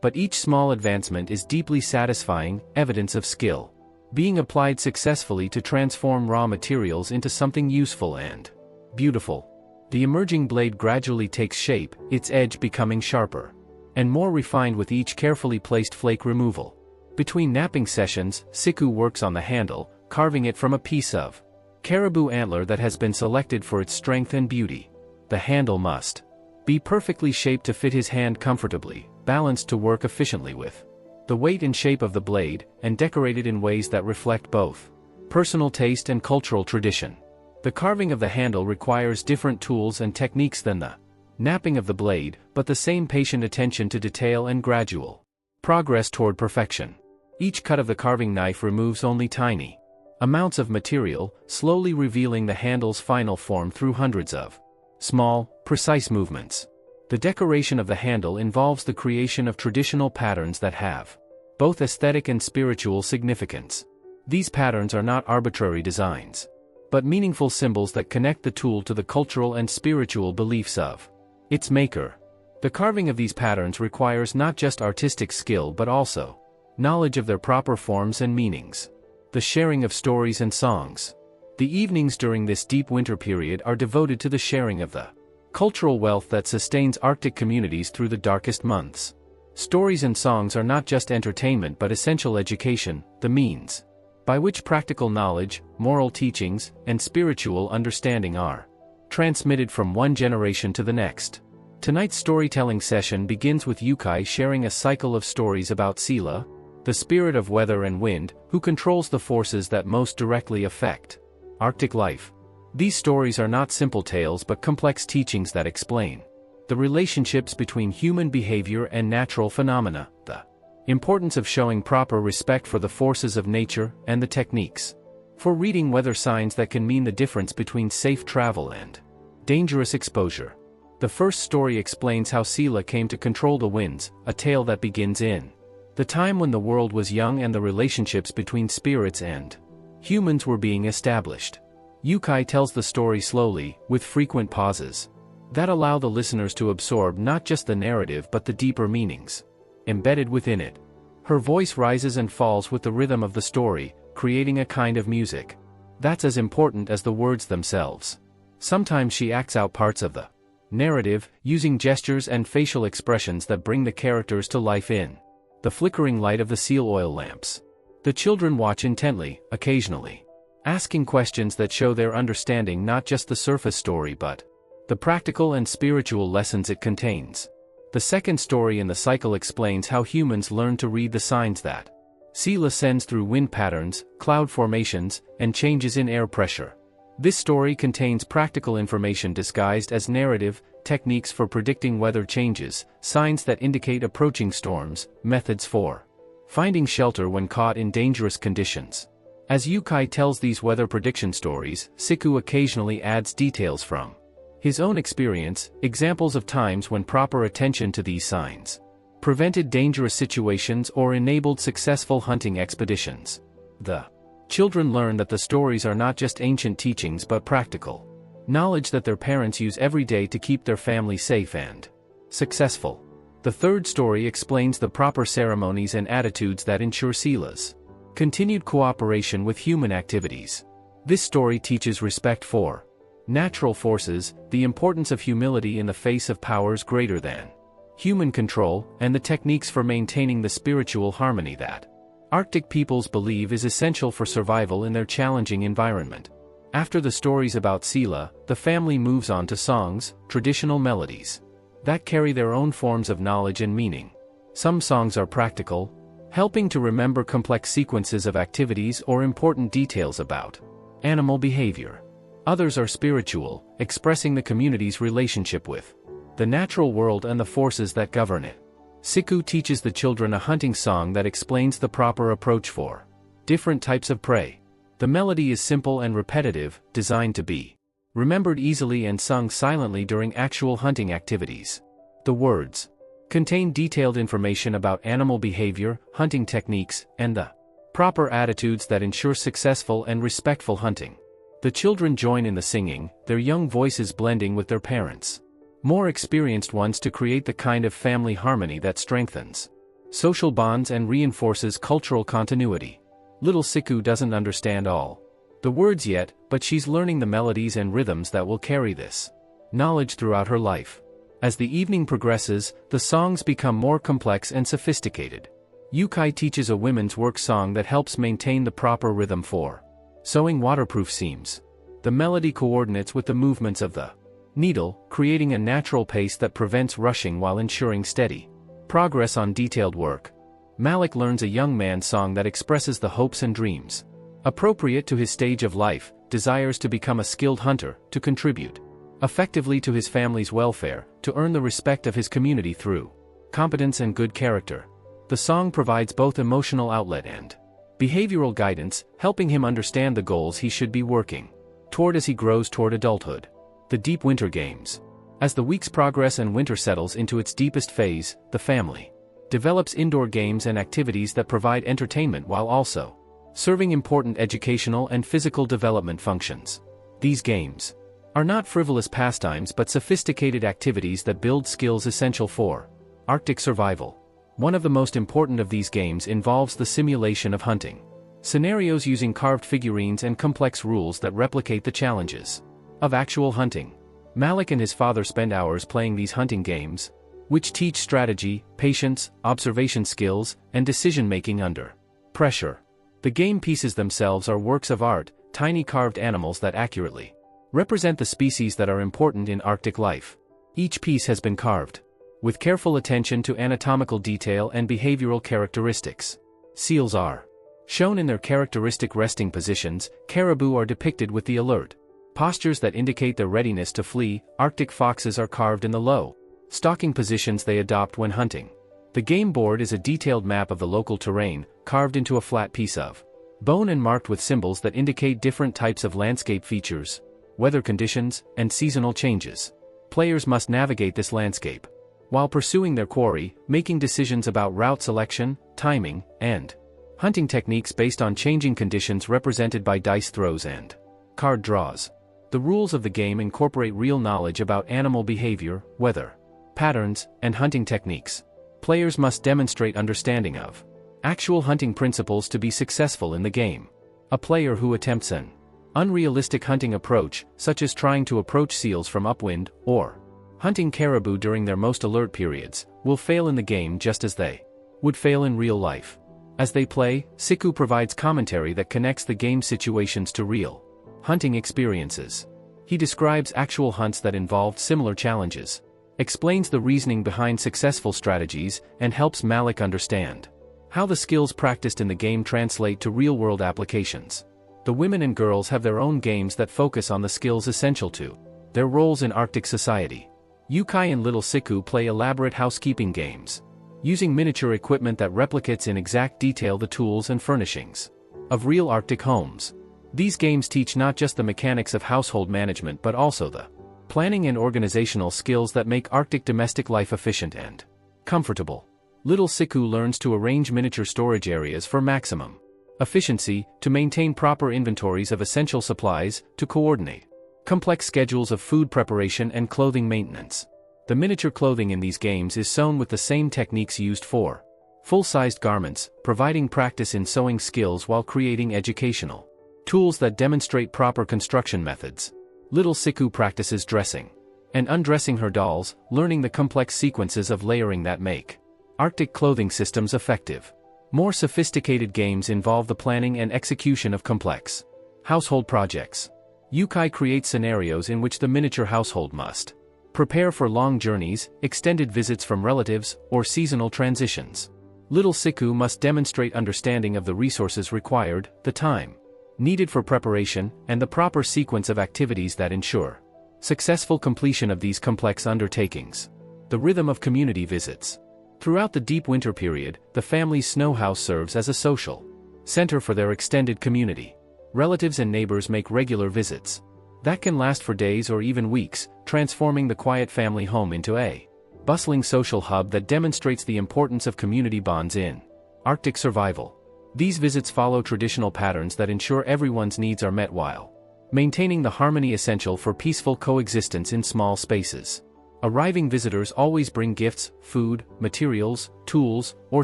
But each small advancement is deeply satisfying, evidence of skill being applied successfully to transform raw materials into something useful and beautiful. The emerging blade gradually takes shape, its edge becoming sharper and more refined with each carefully placed flake removal. Between knapping sessions, Siku works on the handle, carving it from a piece of caribou antler that has been selected for its strength and beauty. The handle must be perfectly shaped to fit his hand comfortably, balanced to work efficiently with the weight and shape of the blade, and decorated in ways that reflect both personal taste and cultural tradition. The carving of the handle requires different tools and techniques than the knapping of the blade, but the same patient attention to detail and gradual progress toward perfection. Each cut of the carving knife removes only tiny amounts of material, slowly revealing the handle's final form through hundreds of small, precise movements. The decoration of the handle involves the creation of traditional patterns that have both aesthetic and spiritual significance. These patterns are not arbitrary designs, but meaningful symbols that connect the tool to the cultural and spiritual beliefs of its maker. The carving of these patterns requires not just artistic skill but also knowledge of their proper forms and meanings. The sharing of stories and songs. The evenings during this deep winter period are devoted to the sharing of the cultural wealth that sustains Arctic communities through the darkest months. Stories and songs are not just entertainment but essential education, the means by which practical knowledge, moral teachings, and spiritual understanding are transmitted from one generation to the next. Tonight's storytelling session begins with Yukai sharing a cycle of stories about Sela, the spirit of weather and wind, who controls the forces that most directly affect Arctic life. These stories are not simple tales but complex teachings that explain the relationships between human behavior and natural phenomena, the importance of showing proper respect for the forces of nature, and the techniques for reading weather signs that can mean the difference between safe travel and dangerous exposure. The first story explains how Sela came to control the winds, a tale that begins in the time when the world was young and the relationships between spirits and humans were being established. Yukai tells the story slowly, with frequent pauses that allow the listeners to absorb not just the narrative but the deeper meanings embedded within it. Her voice rises and falls with the rhythm of the story, creating a kind of music that's as important as the words themselves. Sometimes she acts out parts of the narrative, using gestures and facial expressions that bring the characters to life in the flickering light of the seal oil lamps. The children watch intently, occasionally asking questions that show their understanding not just the surface story but the practical and spiritual lessons it contains. The second story in the cycle explains how humans learn to read the signs that Sela sends through wind patterns, cloud formations, and changes in air pressure. This story contains practical information disguised as narrative, techniques for predicting weather changes, signs that indicate approaching storms, methods for finding shelter when caught in dangerous conditions. As Yukai tells these weather prediction stories, Siku occasionally adds details from his own experience, examples of times when proper attention to these signs prevented dangerous situations or enabled successful hunting expeditions. The children learn that the stories are not just ancient teachings but practical knowledge that their parents use every day to keep their family safe and successful. The third story explains the proper ceremonies and attitudes that ensure Sela's continued cooperation with human activities. This story teaches respect for natural forces, the importance of humility in the face of powers greater than human control, and the techniques for maintaining the spiritual harmony that Arctic peoples believe is essential for survival in their challenging environment. After the stories about Sela, the family moves on to songs, traditional melodies that carry their own forms of knowledge and meaning. Some songs are practical, helping to remember complex sequences of activities or important details about animal behavior. Others are spiritual, expressing the community's relationship with the natural world and the forces that govern it. Siku teaches the children a hunting song that explains the proper approach for different types of prey. The melody is simple and repetitive, designed to be remembered easily and sung silently during actual hunting activities. The words contain detailed information about animal behavior, hunting techniques, and the proper attitudes that ensure successful and respectful hunting. The children join in the singing, their young voices blending with their parents' more experienced ones to create the kind of family harmony that strengthens social bonds and reinforces cultural continuity. Little Siku doesn't understand all the words yet, but she's learning the melodies and rhythms that will carry this knowledge throughout her life. As the evening progresses, the songs become more complex and sophisticated. Yukai teaches a women's work song that helps maintain the proper rhythm for sewing waterproof seams. The melody coordinates with the movements of the needle, creating a natural pace that prevents rushing while ensuring steady progress on detailed work. Malik learns a young man's song that expresses the hopes and dreams appropriate to his stage of life, desires to become a skilled hunter, to contribute effectively to his family's welfare, to earn the respect of his community through competence and good character. The song provides both emotional outlet and behavioral guidance, helping him understand the goals he should be working toward as he grows toward adulthood. The Deep Winter Games. As the weeks progress and winter settles into its deepest phase, the family develops indoor games and activities that provide entertainment while also serving important educational and physical development functions. These games are not frivolous pastimes but sophisticated activities that build skills essential for Arctic survival. One of the most important of these games involves the simulation of hunting scenarios using carved figurines and complex rules that replicate the challenges of actual hunting. Malik and his father spend hours playing these hunting games, which teach strategy, patience, observation skills, and decision-making under pressure. The game pieces themselves are works of art, tiny carved animals that accurately represent the species that are important in Arctic life. Each piece has been carved with careful attention to anatomical detail and behavioral characteristics. Seals are shown in their characteristic resting positions, caribou are depicted with the alert postures that indicate their readiness to flee, Arctic foxes are carved in the low stalking positions they adopt when hunting. The game board is a detailed map of the local terrain, carved into a flat piece of bone and marked with symbols that indicate different types of landscape features, weather conditions, and seasonal changes. Players must navigate this landscape while pursuing their quarry, making decisions about route selection, timing, and hunting techniques based on changing conditions represented by dice throws and card draws. The rules of the game incorporate real knowledge about animal behavior, weather patterns, and hunting techniques. Players must demonstrate understanding of actual hunting principles to be successful in the game. A player who attempts an Unrealistic hunting approach, such as trying to approach seals from upwind, or hunting caribou during their most alert periods, will fail in the game just as they would fail in real life. As they play, Siku provides commentary that connects the game situations to real hunting experiences. He describes actual hunts that involved similar challenges, explains the reasoning behind successful strategies, and helps Malik understand how the skills practiced in the game translate to real-world applications. The women and girls have their own games that focus on the skills essential to their roles in Arctic society. Yukai and Little Siku play elaborate housekeeping games, using miniature equipment that replicates in exact detail the tools and furnishings of real Arctic homes. These games teach not just the mechanics of household management but also the planning and organizational skills that make Arctic domestic life efficient and comfortable. Little Siku learns to arrange miniature storage areas for maximum efficiency, to maintain proper inventories of essential supplies, to coordinate complex schedules of food preparation and clothing maintenance. The miniature clothing in these games is sewn with the same techniques used for full-sized garments, providing practice in sewing skills while creating educational tools that demonstrate proper construction methods. Little Siku practices dressing and undressing her dolls, learning the complex sequences of layering that make Arctic clothing systems effective. More sophisticated games involve the planning and execution of complex household projects. Yukai creates scenarios in which the miniature household must prepare for long journeys, extended visits from relatives, or seasonal transitions. Little Siku must demonstrate understanding of the resources required, the time needed for preparation, and the proper sequence of activities that ensure successful completion of these complex undertakings. The rhythm of community visits. Throughout the deep winter period, the family's snow house serves as a social center for their extended community. Relatives and neighbors make regular visits that can last for days or even weeks, transforming the quiet family home into a bustling social hub that demonstrates the importance of community bonds in Arctic survival. These visits follow traditional patterns that ensure everyone's needs are met while maintaining the harmony essential for peaceful coexistence in small spaces. Arriving visitors always bring gifts, food, materials, tools, or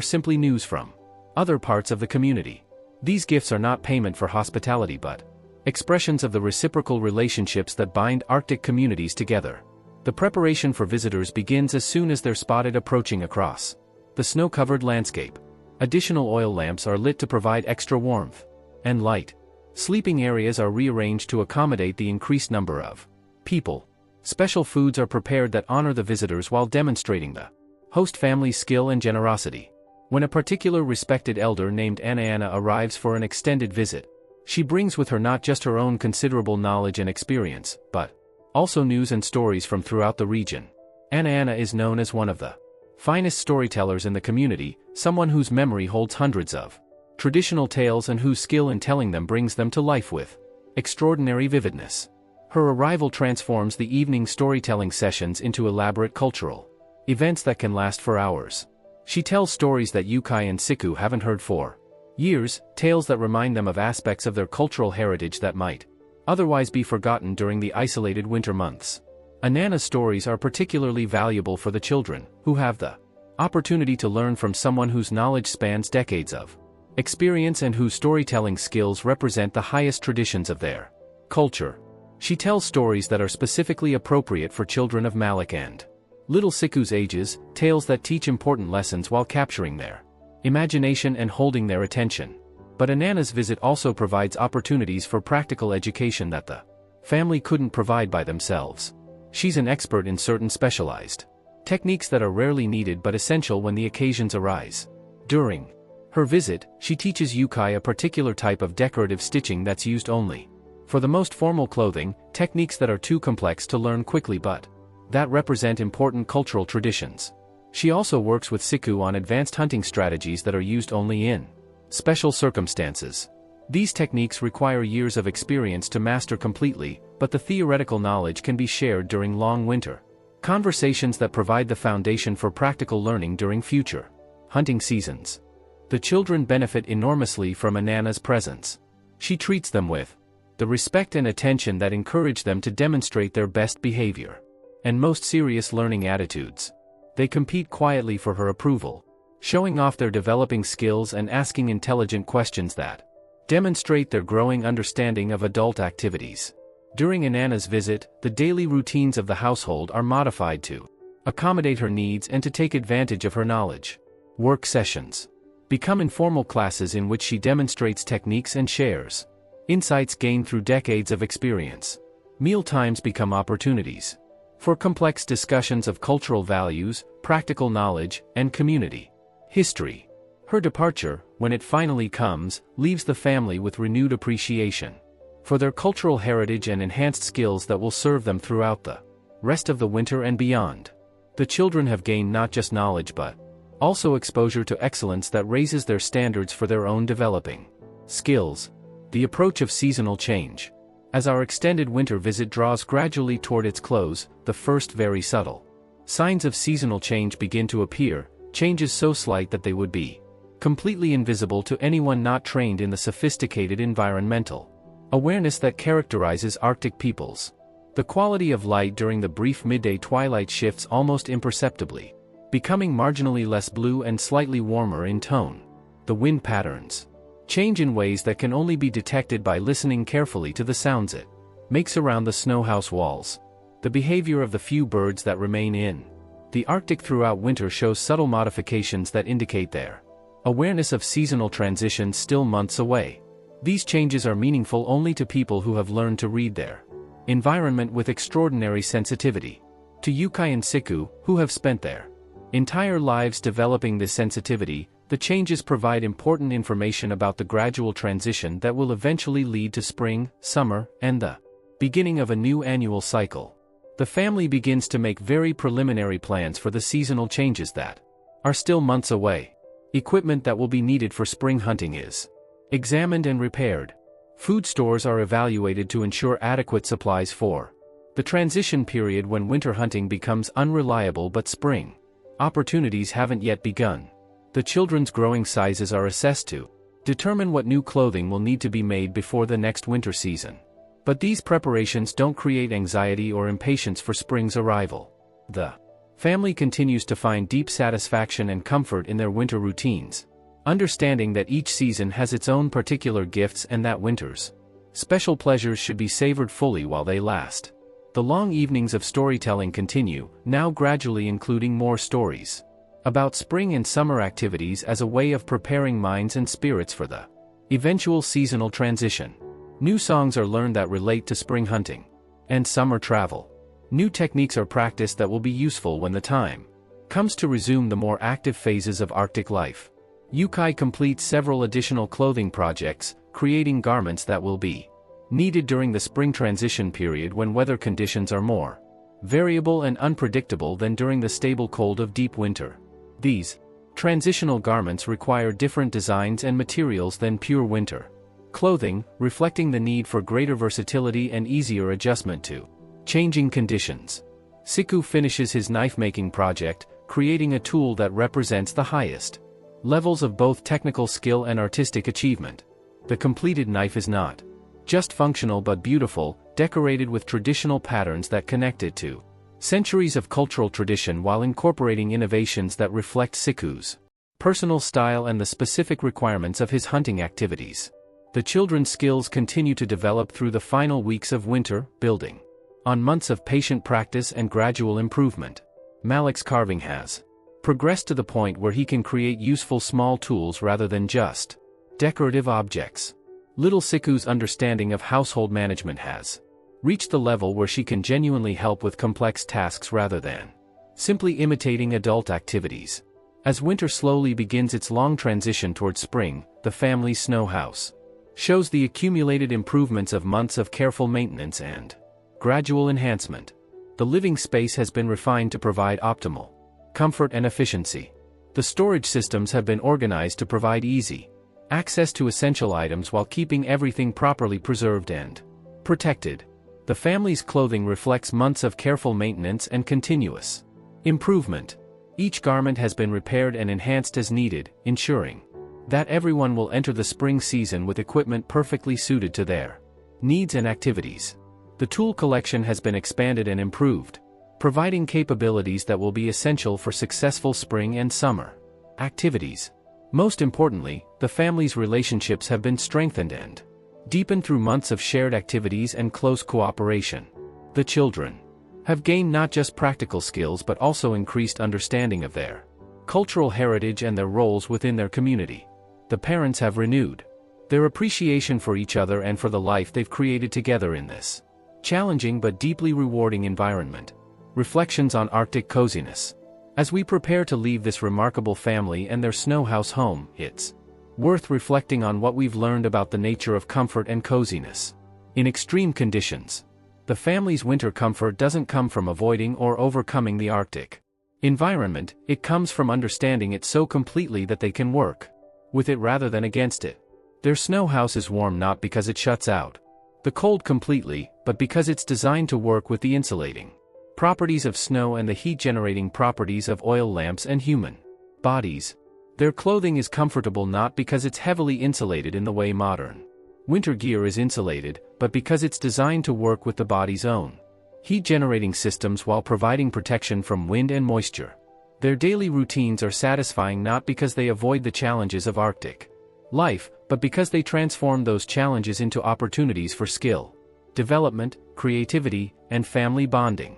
simply news from other parts of the community. These gifts are not payment for hospitality but expressions of the reciprocal relationships that bind Arctic communities together. The preparation for visitors begins as soon as they're spotted approaching across the snow-covered landscape. Additional oil lamps are lit to provide extra warmth and light. Sleeping areas are rearranged to accommodate the increased number of people. Special foods are prepared that honor the visitors while demonstrating the host family's skill and generosity. When a particular respected elder named Anna arrives for an extended visit, she brings with her not just her own considerable knowledge and experience, but also news and stories from throughout the region. Anna is known as one of the finest storytellers in the community, someone whose memory holds hundreds of traditional tales and whose skill in telling them brings them to life with extraordinary vividness. Her arrival transforms the evening storytelling sessions into elaborate cultural events that can last for hours. She tells stories that Yukai and Siku haven't heard for years, tales that remind them of aspects of their cultural heritage that might otherwise be forgotten during the isolated winter months. Anana's stories are particularly valuable for the children, who have the opportunity to learn from someone whose knowledge spans decades of experience and whose storytelling skills represent the highest traditions of their culture. She tells stories that are specifically appropriate for children of Malik and Little Siku's ages, tales that teach important lessons while capturing their imagination and holding their attention. But Anana's visit also provides opportunities for practical education that the family couldn't provide by themselves. She's an expert in certain specialized techniques that are rarely needed but essential when the occasions arise. During her visit, she teaches Yukai a particular type of decorative stitching that's used only for the most formal clothing, techniques that are too complex to learn quickly but that represent important cultural traditions. She also works with Siku on advanced hunting strategies that are used only in special circumstances. These techniques require years of experience to master completely, but the theoretical knowledge can be shared during long winter conversations that provide the foundation for practical learning during future hunting seasons. The children benefit enormously from Anana's presence. She treats them with the respect and attention that encourage them to demonstrate their best behavior and most serious learning attitudes. They compete quietly for her approval, showing off their developing skills and asking intelligent questions that demonstrate their growing understanding of adult activities. During Inanna's visit, the daily routines of the household are modified to accommodate her needs and to take advantage of her knowledge. Work sessions become informal classes in which she demonstrates techniques and shares insights gained through decades of experience. Meal times become opportunities for complex discussions of cultural values, practical knowledge, and community history. Her departure, when it finally comes, leaves the family with renewed appreciation for their cultural heritage and enhanced skills that will serve them throughout the rest of the winter and beyond. The children have gained not just knowledge but also exposure to excellence that raises their standards for their own developing skills. The approach of seasonal change. As our extended winter visit draws gradually toward its close, the first very subtle signs of seasonal change begin to appear, changes so slight that they would be completely invisible to anyone not trained in the sophisticated environmental awareness that characterizes Arctic peoples. The quality of light during the brief midday twilight shifts almost imperceptibly, becoming marginally less blue and slightly warmer in tone. The wind patterns change in ways that can only be detected by listening carefully to the sounds it makes around the snow house walls. The behavior of the few birds that remain in the Arctic throughout winter shows subtle modifications that indicate their awareness of seasonal transitions still months away. These changes are meaningful only to people who have learned to read their environment with extraordinary sensitivity. To Yukai and Siku, who have spent their entire lives developing this sensitivity, the changes provide important information about the gradual transition that will eventually lead to spring, summer, and the beginning of a new annual cycle. The family begins to make very preliminary plans for the seasonal changes that are still months away. Equipment that will be needed for spring hunting is examined and repaired. Food stores are evaluated to ensure adequate supplies for the transition period when winter hunting becomes unreliable but spring opportunities haven't yet begun. The children's growing sizes are assessed to determine what new clothing will need to be made before the next winter season. But these preparations don't create anxiety or impatience for spring's arrival. The family continues to find deep satisfaction and comfort in their winter routines, understanding that each season has its own particular gifts and that winter's special pleasures should be savored fully while they last. The long evenings of storytelling continue, now gradually including more stories about spring and summer activities as a way of preparing minds and spirits for the eventual seasonal transition. New songs are learned that relate to spring hunting and summer travel. New techniques are practiced that will be useful when the time comes to resume the more active phases of Arctic life. Yukai completes several additional clothing projects, creating garments that will be needed during the spring transition period when weather conditions are more variable and unpredictable than during the stable cold of deep winter. These transitional garments require different designs and materials than pure winter clothing, reflecting the need for greater versatility and easier adjustment to changing conditions. Siku finishes his knife-making project, creating a tool that represents the highest levels of both technical skill and artistic achievement. The completed knife is not just functional but beautiful, decorated with traditional patterns that connect it to centuries of cultural tradition while incorporating innovations that reflect Siku's personal style and the specific requirements of his hunting activities. The children's skills continue to develop through the final weeks of winter, building on months of patient practice and gradual improvement. Malik's carving has progressed to the point where he can create useful small tools rather than just decorative objects. Little Siku's understanding of household management has reached the level where she can genuinely help with complex tasks rather than simply imitating adult activities. As winter slowly begins its long transition toward spring, the family's snow house shows the accumulated improvements of months of careful maintenance and gradual enhancement. The living space has been refined to provide optimal comfort and efficiency. The storage systems have been organized to provide easy access to essential items while keeping everything properly preserved and protected. The family's clothing reflects months of careful maintenance and continuous improvement. Each garment has been repaired and enhanced as needed, ensuring that everyone will enter the spring season with equipment perfectly suited to their needs and activities. The tool collection has been expanded and improved, providing capabilities that will be essential for successful spring and summer activities. Most importantly, the family's relationships have been strengthened and deepened through months of shared activities and close cooperation. The children have gained not just practical skills but also increased understanding of their cultural heritage and their roles within their community. The parents have renewed their appreciation for each other and for the life they've created together in this challenging but deeply rewarding environment. Reflections on Arctic coziness. As we prepare to leave this remarkable family and their snow house home, it's worth reflecting on what we've learned about the nature of comfort and coziness. In extreme conditions, the family's winter comfort doesn't come from avoiding or overcoming the Arctic environment, it comes from understanding it so completely that they can work with it rather than against it. Their snow house is warm not because it shuts out the cold completely, but because it's designed to work with the insulating properties of snow and the heat-generating properties of oil lamps and human bodies. Their clothing is comfortable not because it's heavily insulated in the way modern winter gear is insulated, but because it's designed to work with the body's own heat-generating systems while providing protection from wind and moisture. Their daily routines are satisfying not because they avoid the challenges of Arctic life, but because they transform those challenges into opportunities for skill development, creativity, and family bonding.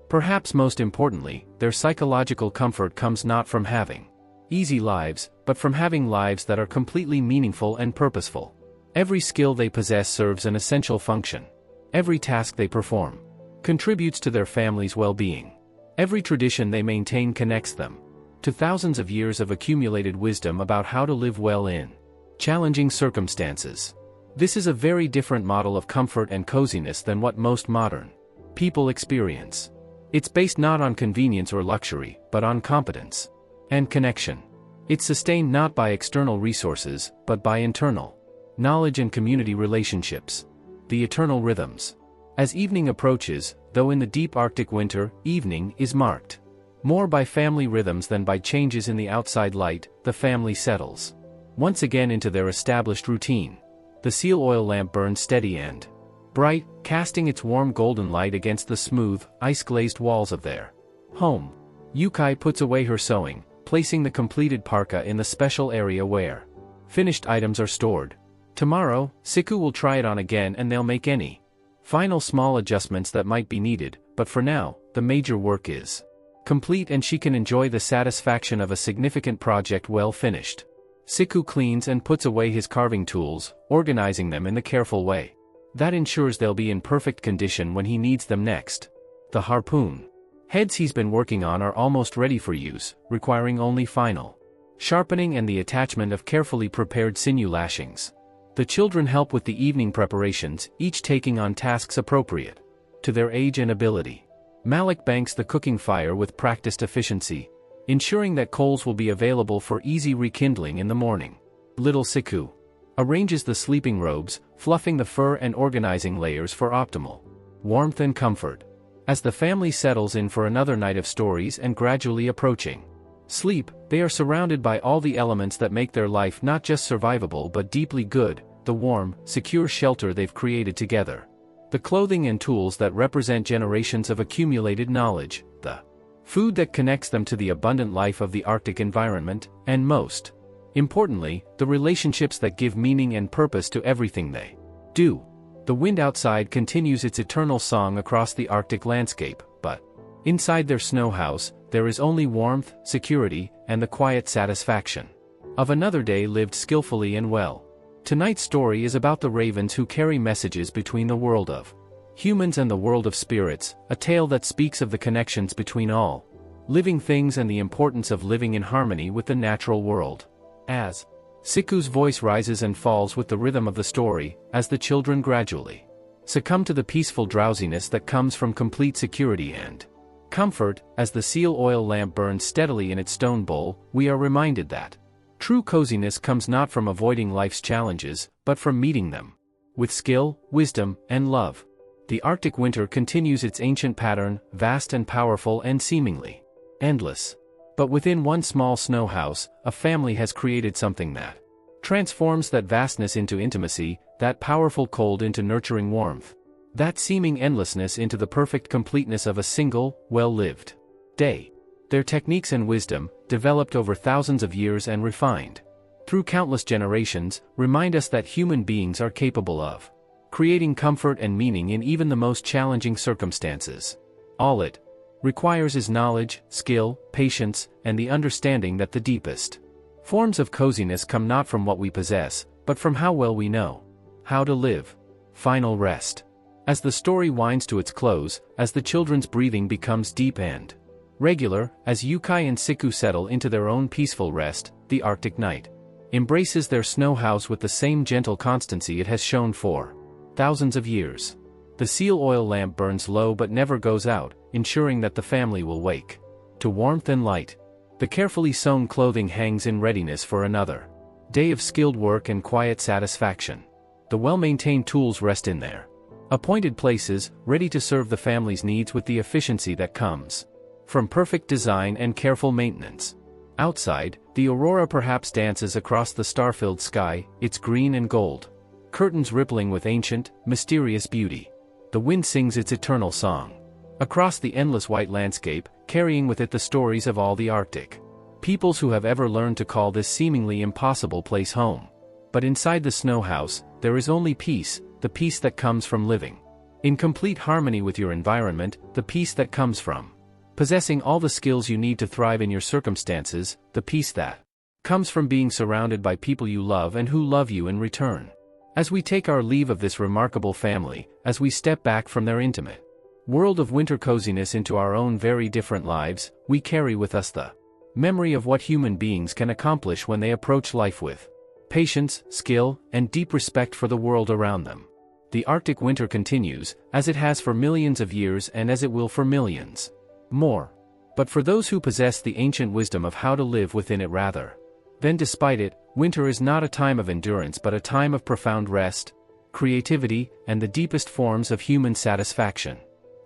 Perhaps most importantly, their psychological comfort comes not from having easy lives, but from having lives that are completely meaningful and purposeful. Every skill they possess serves an essential function. Every task they perform contributes to their family's well-being. Every tradition they maintain connects them to thousands of years of accumulated wisdom about how to live well in challenging circumstances. This is a very different model of comfort and coziness than what most modern people experience. It's based not on convenience or luxury, but on competence and connection. It's sustained not by external resources, but by internal knowledge and community relationships. The eternal rhythms. As evening approaches, though in the deep Arctic winter, evening is marked more by family rhythms than by changes in the outside light, the family settles once again into their established routine. The seal oil lamp burns steady and bright, casting its warm golden light against the smooth, ice-glazed walls of their home. Yukai puts away her sewing, placing the completed parka in the special area where finished items are stored. Tomorrow, Siku will try it on again and they'll make any final small adjustments that might be needed, but for now, the major work is complete and she can enjoy the satisfaction of a significant project well finished. Siku cleans and puts away his carving tools, organizing them in the careful way that ensures they'll be in perfect condition when he needs them next. The harpoon heads he's been working on are almost ready for use, requiring only final sharpening and the attachment of carefully prepared sinew lashings. The children help with the evening preparations, each taking on tasks appropriate to their age and ability. Malik banks the cooking fire with practiced efficiency, ensuring that coals will be available for easy rekindling in the morning. Little Siku arranges the sleeping robes, fluffing the fur and organizing layers for optimal warmth and comfort. As the family settles in for another night of stories and gradually approaching sleep, they are surrounded by all the elements that make their life not just survivable but deeply good, the warm, secure shelter they've created together, the clothing and tools that represent generations of accumulated knowledge, the food that connects them to the abundant life of the Arctic environment, and most importantly, the relationships that give meaning and purpose to everything they do. The wind outside continues its eternal song across the Arctic landscape, but inside their snow house, there is only warmth, security, and the quiet satisfaction of another day lived skillfully and well. Tonight's story is about the ravens who carry messages between the world of humans and the world of spirits, a tale that speaks of the connections between all living things and the importance of living in harmony with the natural world. As Siku's voice rises and falls with the rhythm of the story, as the children gradually succumb to the peaceful drowsiness that comes from complete security and comfort, as the seal oil lamp burns steadily in its stone bowl, we are reminded that true coziness comes not from avoiding life's challenges, but from meeting them with skill, wisdom, and love. The Arctic winter continues its ancient pattern, vast and powerful and seemingly endless. But within one small snow house, a family has created something that transforms that vastness into intimacy, that powerful cold into nurturing warmth, that seeming endlessness into the perfect completeness of a single, well-lived day. Their techniques and wisdom, developed over thousands of years and refined through countless generations, remind us that human beings are capable of creating comfort and meaning in even the most challenging circumstances. All it requires is knowledge, skill, patience, and the understanding that the deepest forms of coziness come not from what we possess, but from how well we know how to live. Final rest. As the story winds to its close, as the children's breathing becomes deep and regular, as Yukai and Siku settle into their own peaceful rest, the Arctic night embraces their snow house with the same gentle constancy it has shown for thousands of years. The seal oil lamp burns low but never goes out, ensuring that the family will wake to warmth and light. The carefully sewn clothing hangs in readiness for another day of skilled work and quiet satisfaction. The well-maintained tools rest in their appointed places, ready to serve the family's needs with the efficiency that comes from perfect design and careful maintenance. Outside, the aurora perhaps dances across the star-filled sky, its green and gold curtains rippling with ancient, mysterious beauty. The wind sings its eternal song across the endless white landscape, carrying with it the stories of all the Arctic peoples who have ever learned to call this seemingly impossible place home. But inside the snow house, there is only peace, the peace that comes from living in complete harmony with your environment, the peace that comes from possessing all the skills you need to thrive in your circumstances, the peace that comes from being surrounded by people you love and who love you in return. As we take our leave of this remarkable family, as we step back from their intimate world of winter coziness into our own very different lives, we carry with us the memory of what human beings can accomplish when they approach life with patience, skill, and deep respect for the world around them. The Arctic winter continues, as it has for millions of years and as it will for millions more. But for those who possess the ancient wisdom of how to live within it rather than despite it, winter is not a time of endurance but a time of profound rest, creativity, and the deepest forms of human satisfaction.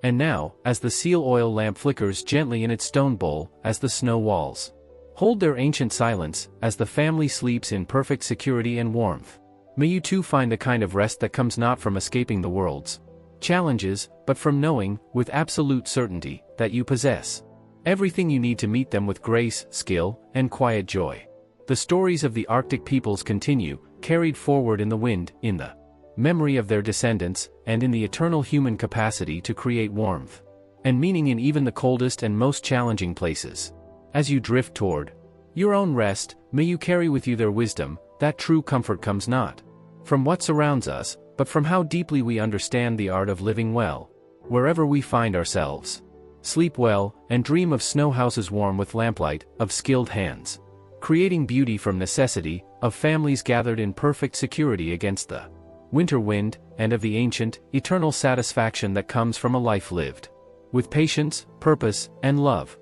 And now, as the seal oil lamp flickers gently in its stone bowl, as the snow walls hold their ancient silence, as the family sleeps in perfect security and warmth, may you too find the kind of rest that comes not from escaping the world's challenges, but from knowing, with absolute certainty, that you possess everything you need to meet them with grace, skill, and quiet joy. The stories of the Arctic peoples continue, carried forward in the wind, in the memory of their descendants, and in the eternal human capacity to create warmth and meaning in even the coldest and most challenging places. As you drift toward your own rest, may you carry with you their wisdom, that true comfort comes not from what surrounds us, but from how deeply we understand the art of living well, wherever we find ourselves. Sleep well, and dream of snow houses warm with lamplight, of skilled hands creating beauty from necessity, of families gathered in perfect security against the winter wind, and of the ancient, eternal satisfaction that comes from a life lived with patience, purpose, and love.